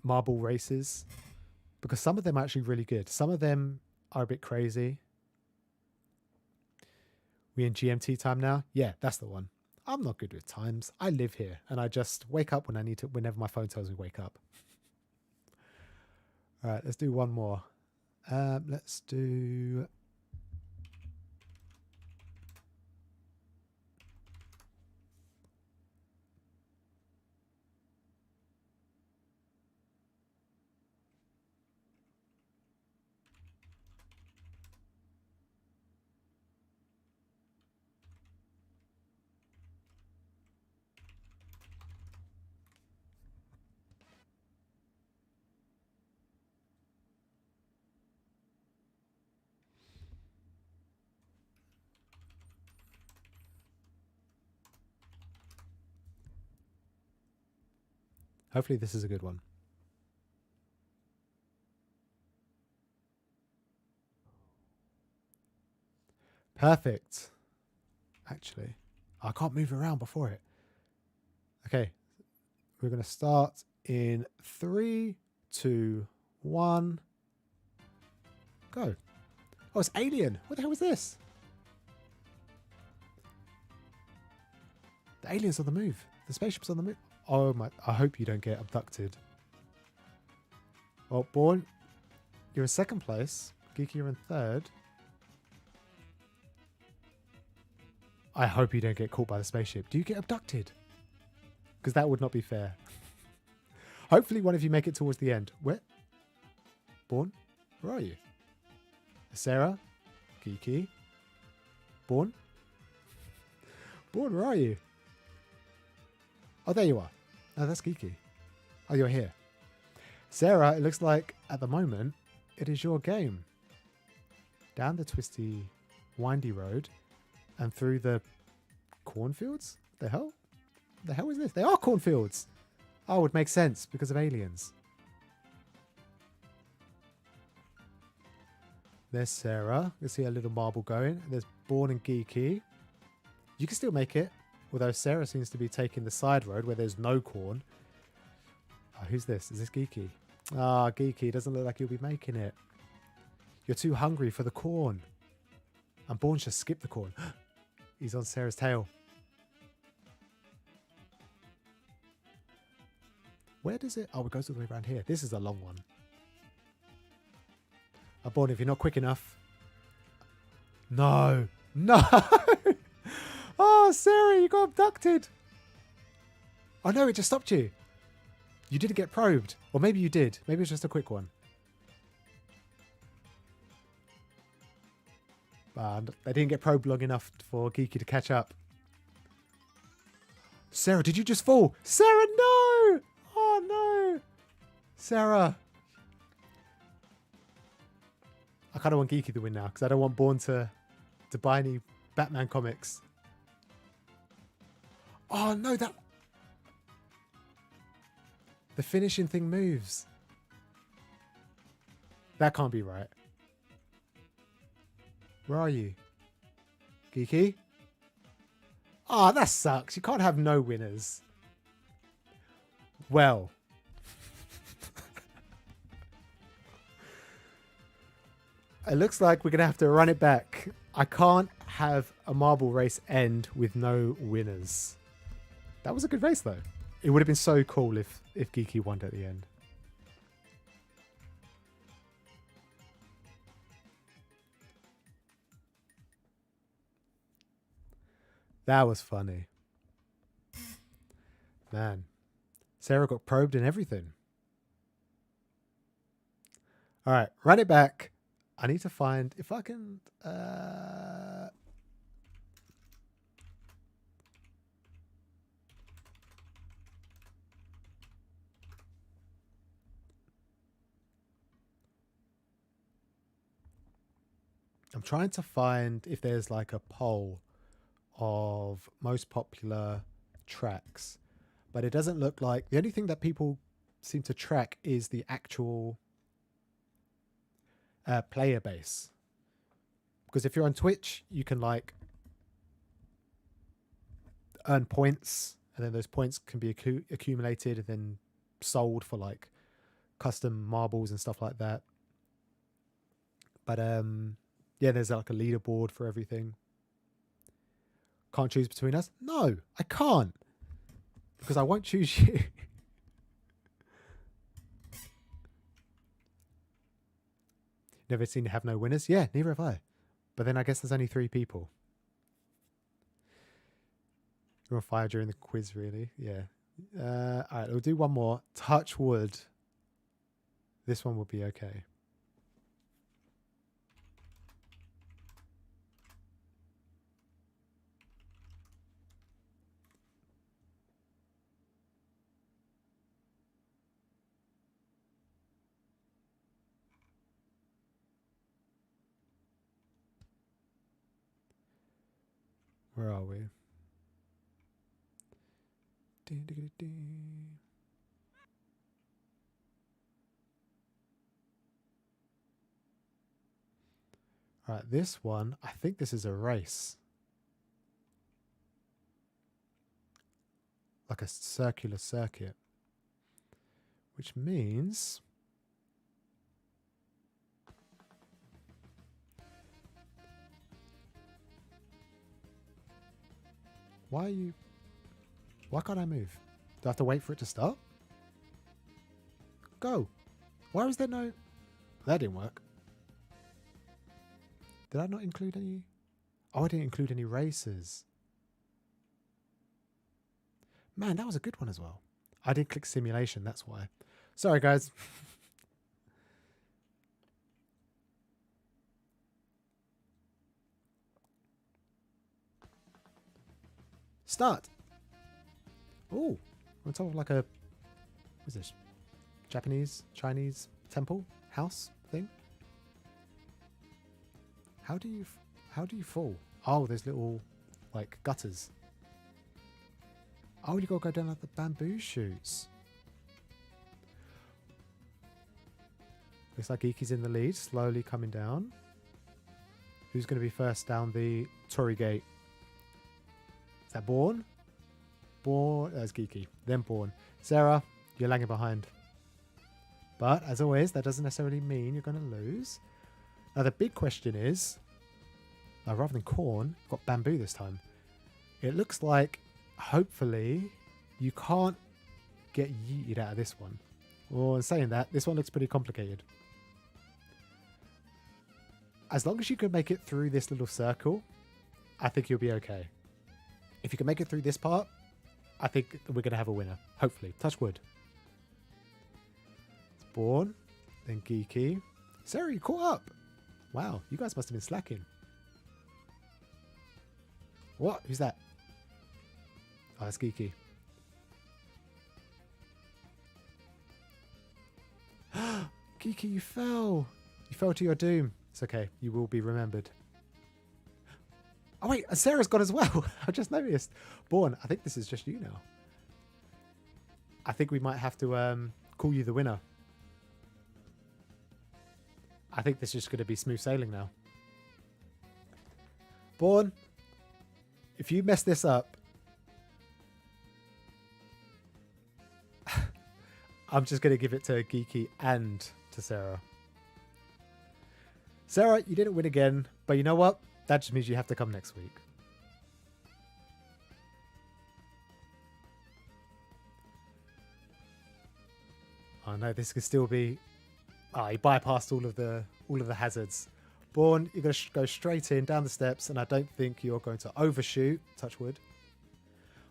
marble races, because some of them are actually really good. Some of them are a bit crazy. We in GMT time now? Yeah, that's the one. I'm not good with times. I live here and I just wake up when I need to, whenever my phone tells me wake up. All right, let's do one more. Let's do... Hopefully this is a good one. Perfect. Actually, I can't move around before it. Okay, we're going to start in 3, 2, 1. Go. Oh, it's Alien. What the hell was this? The alien's on the move. The spaceship's on the move. Oh my, I hope you don't get abducted. Oh, Born, you're in second place. Geeky, you're in third. I hope you don't get caught by the spaceship. Do you get abducted? Because that would not be fair. Hopefully one of you make it towards the end. Where? Born? Where are you? Sarah? Geeky? Born? Born, where are you? Oh, there you are. Oh, that's Geeky. Oh, you're here. Sarah, it looks like at the moment it is your game. Down the twisty, windy road and through the cornfields? The hell? The hell is this? They are cornfields. Oh, it would make sense because of aliens. There's Sarah. You see a little marble going. There's Born and Geeky. You can still make it, although Sarah seems to be taking the side road where there's no corn. Oh, who's this? Is this Geeky? Ah, Geeky, doesn't look like you'll be making it. You're too hungry for the corn. And Born just skipped the corn. He's on Sarah's tail. Where does it... Oh, it goes all the way around here. This is a long one. Born, if you're not quick enough... No. No! Oh, Sarah, you got abducted. Oh, no, it just stopped you. You didn't get probed. Or maybe you did. Maybe it's just a quick one. But they didn't get probed long enough for Geeky to catch up. Sarah, did you just fall? Sarah, no! Oh, no! Sarah. I kind of want Geeky to win now because I don't want Born to buy any Batman comics. Oh, no, that... The finishing thing moves. That can't be right. Where are you? Geeky? Oh, that sucks. You can't have no winners. Well. It looks like we're going to have to run it back. I can't have a marble race end with no winners. That was a good race, though. It would have been so cool if Geeky won at the end. That was funny. Man. Sarah got probed and everything. All right, run it back. I need to find... If I can... I'm trying to find if there's like a poll of most popular tracks, but it doesn't look like... The only thing that people seem to track is the actual player base. Because if you're on Twitch, you can like earn points, and then those points can be accumulated and then sold for like custom marbles and stuff like that. But yeah, there's like a leaderboard for everything. Can't choose between us? No, I can't. Because I won't choose you. Never seen Have No Winners? Yeah, neither have I. But then I guess there's only 3 people. You're on fire during the quiz, really? Yeah. Alright, we'll do one more. Touch wood. This one will be okay. Where are we? All right, this one, I think this is a race. Like a circular circuit. Which means... Why can't I move? Do I have to wait for it to start? Go. Why was there no... That didn't work. Did I not include any... Oh, I didn't include any races. Man, that was a good one as well. I didn't click simulation, that's why. Sorry, guys. Start. Oh, on top of like a... What is this? Japanese, Chinese temple house thing? How do you fall? Oh, there's little like gutters. Oh, you gotta go down like the bamboo shoots. Looks like Iki's in the lead, slowly coming down. Who's going to be first down the Torii gate? Is that Born? Born, that's Geeky. Then Born. Sarah, you're lagging behind. But, as always, that doesn't necessarily mean you're going to lose. Now, the big question is, rather than corn, got bamboo this time. It looks like, hopefully, you can't get yeeted out of this one. Well, in saying that, this one looks pretty complicated. As long as you can make it through this little circle, I think you'll be okay. If you can make it through this part, I think we're going to have a winner. Hopefully. Touch wood. It's Born. Then Geeky. Sarah, you caught up. Wow, you guys must have been slacking. What? Who's that? Oh, that's Geeky. Geeky, you fell. You fell to your doom. It's okay. You will be remembered. Oh, wait. And Sarah's gone as well. I just noticed. Born, I think this is just you now. I think we might have to call you the winner. I think this is just going to be smooth sailing now. Born, if you mess this up, I'm just going to give it to Geeky and to Sarah. Sarah, you didn't win again, but you know what? That just means you have to come next week. Oh no, this could still be... Ah, he bypassed all of the hazards. Born, you're going to go straight in, down the steps, and I don't think you're going to overshoot. Touch wood.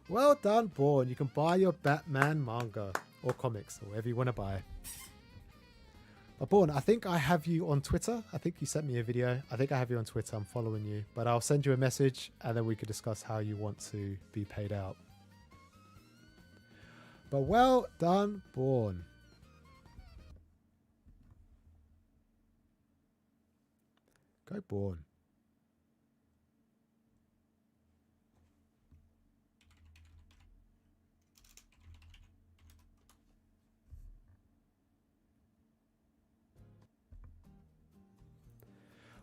Well done, Born. You can buy your Batman manga or comics or whatever you want to buy. But Born, I think I have you on Twitter. I think you sent me a video. I think I have you on Twitter. I'm following you. But I'll send you a message and then we could discuss how you want to be paid out. But well done, Born. Go Born.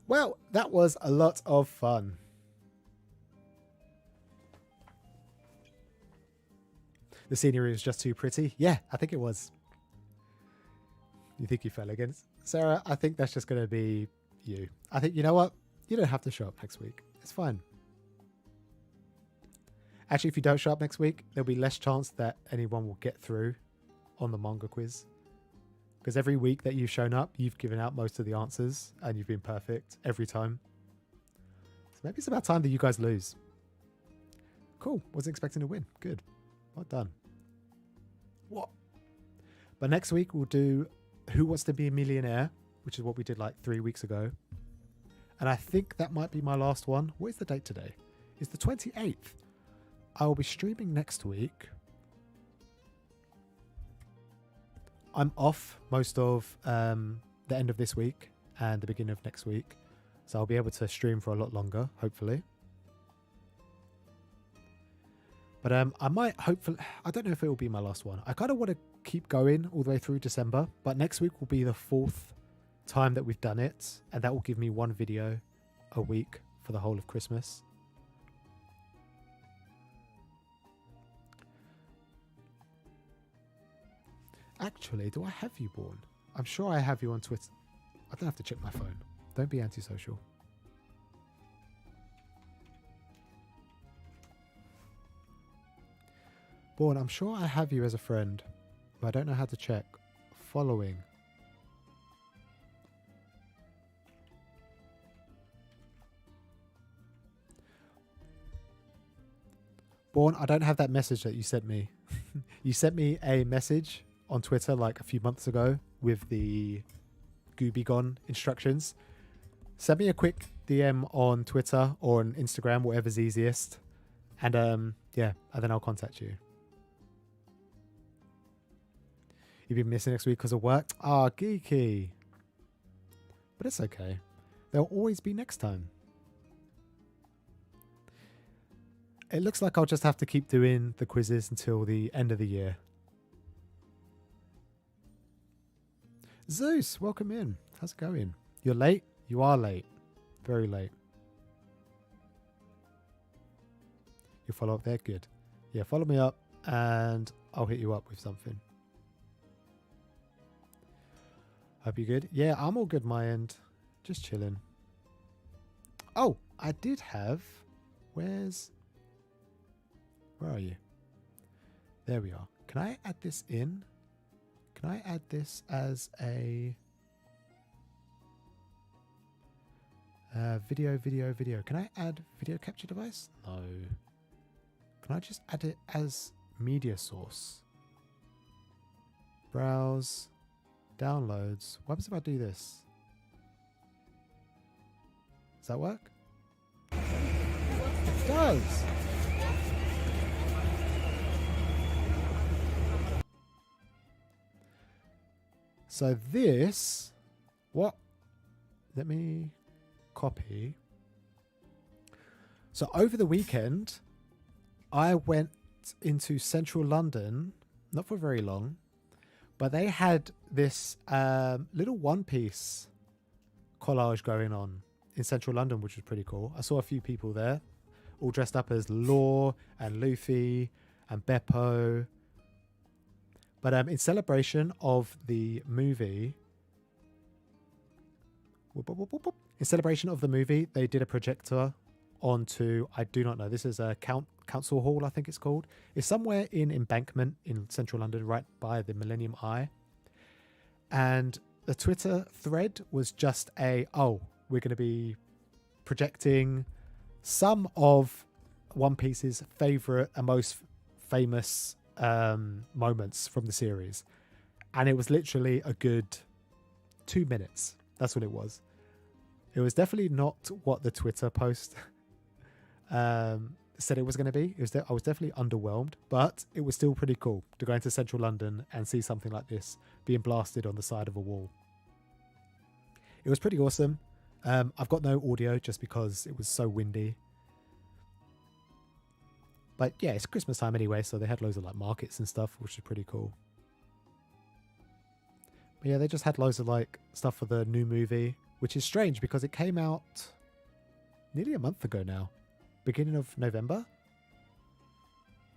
Well, that was a lot of fun. The scenery was just too pretty. Yeah, I think it was. You think you fell against Sarah? I think that's just going to be you. I think, you know what? You don't have to show up next week. It's fine. Actually, if you don't show up next week, there'll be less chance that anyone will get through on the manga quiz. Because every week that you've shown up, you've given out most of the answers and you've been perfect every time. So maybe it's about time that you guys lose. Cool. Wasn't expecting to win. Good. Well done. What? But next week we'll do Who Wants to Be a Millionaire, which is what we did like 3 weeks ago. And I think that might be my last one. What is the date today? It's the 28th. I will be streaming next week. I'm off most of the end of this week and the beginning of next week. So I'll be able to stream for a lot longer, hopefully. But I might hopefully... I don't know if it will be my last one. I kind of want to keep going all the way through December. But next week will be the 4th time that we've done it. And that will give me one video a week for the whole of Christmas. Actually, do I have you, Born? I'm sure I have you on Twitter. I don't have to check my phone. Don't be antisocial. Born, I'm sure I have you as a friend, but I don't know how to check. Following. Born, I don't have that message that you sent me. You sent me a message on Twitter like a few months ago with the Gooby Gone instructions. Send me a quick DM on Twitter or on Instagram, whatever's easiest. And yeah, and then I'll contact you. You've been missing next week because of work? Ah, geeky. But it's okay. There'll always be next time. It looks like I'll just have to keep doing the quizzes until the end of the year. Zeus, welcome in. How's it going? You're late? You are late. Very late. You follow up there? Good. Yeah, follow me up and I'll hit you up with something. Hope you're good. Yeah, I'm all good my end. Just chilling. Oh, I did have... Where are you? There we are. Can I add this in? Can I add this as a video? Can I add video capture device? No. Can I just add it as media source? Browse. Downloads. What happens if I do this? Does that work? It does! So this, what? Let me copy. So over the weekend, I went into central London, not for very long, but they had this little One Piece collage going on in central London, which was pretty cool. I saw a few people there, all dressed up as Law and Luffy and Beppo. But in celebration of the movie, they did a projector onto, I do not know, this is a council hall, I think it's called. It's somewhere in Embankment in central London, right by the Millennium Eye. And the Twitter thread was just we're going to be projecting some of One Piece's favourite and most famous moments from the series, and it was literally a good 2 minutes. That's what it was. It was definitely not what the Twitter post said it was going to be. I was definitely underwhelmed, but it was still pretty cool to go into central London and see something like this being blasted on the side of a wall. It was pretty awesome. I've got no audio just because it was so windy. But yeah, it's Christmas time anyway, so they had loads of like markets and stuff, which is pretty cool. But yeah, they just had loads of like stuff for the new movie, which is strange because it came out nearly a month ago now. Beginning of November?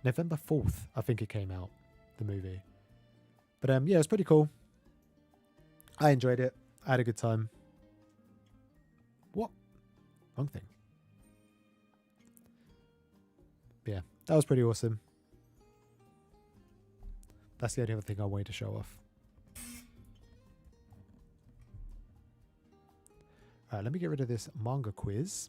November 4th, I think it came out, the movie. But yeah, it was pretty cool. I enjoyed it. I had a good time. What? Wrong thing. Yeah, that was pretty awesome. That's the only other thing I wanted to show off. Alright, let me get rid of this manga quiz.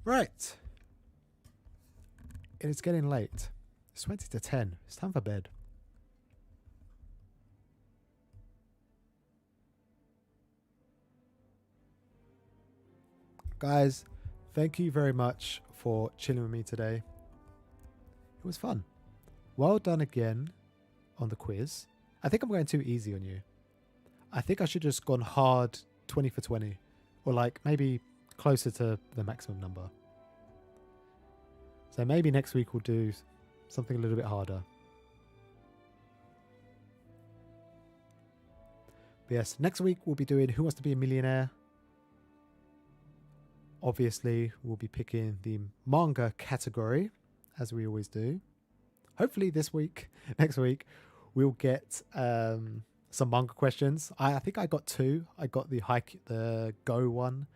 Right. It is getting late. It's 20 to 10. It's time for bed. Guys, thank you very much for chilling with me today. It was fun. Well done again on the quiz. I think I'm going too easy on you. I think I should just gone hard 20 for 20. Or like maybe closer to the maximum number. So maybe next week we'll do something a little bit harder. But yes, next week we'll be doing Who Wants to Be a Millionaire? Obviously, we'll be picking the manga category, as we always do. Hopefully next week, we'll get some manga questions. I think I got 2. I got the Go one,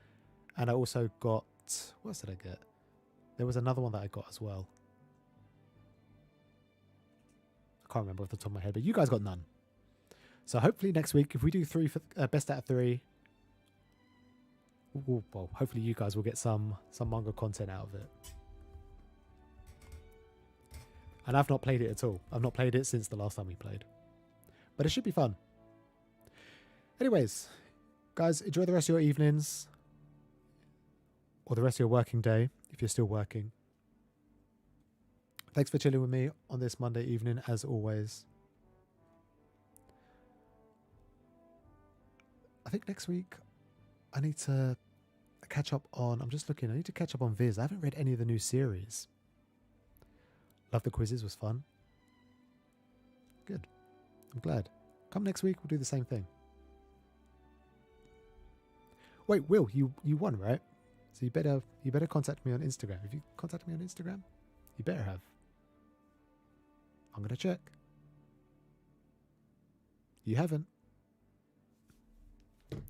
and I also got, what else did I get? There was another one that I got as well. I can't remember off the top of my head, but you guys got none. So hopefully next week, if we do 3 for best out of 3, well, hopefully you guys will get some manga content out of it. And I've not played it at all. I've not played it since the last time we played. But it should be fun. Anyways, guys, enjoy the rest of your evenings. Or the rest of your working day, if you're still working. Thanks for chilling with me on this Monday evening, as always. I think next week I need to catch up on, I'm just looking, I need to catch up on Viz. I haven't read any of the new series. Love the quizzes, was fun. Good. I'm glad. Come next week, we'll do the same thing. Wait, Will, you won, right? So you better contact me on Instagram. If you contact me on Instagram, you better have. I'm gonna check. You haven't.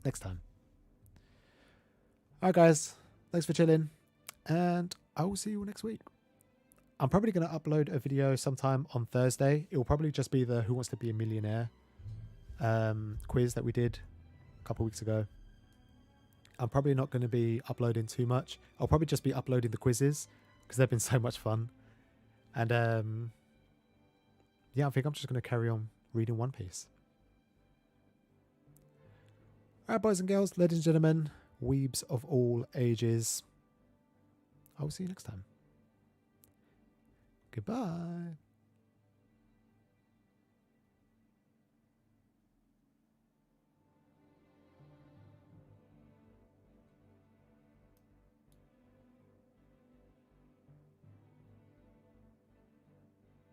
Next time. Alright guys, thanks for chilling, and I will see you next week. I'm probably going to upload a video sometime on Thursday. It will probably just be the Who Wants to Be a Millionaire quiz that we did a couple weeks ago. I'm probably not going to be uploading too much. I'll probably just be uploading the quizzes because they've been so much fun. And yeah, I think I'm just going to carry on reading One Piece. Alright, boys and girls, ladies and gentlemen, weebs of all ages, I will see you next time. Goodbye.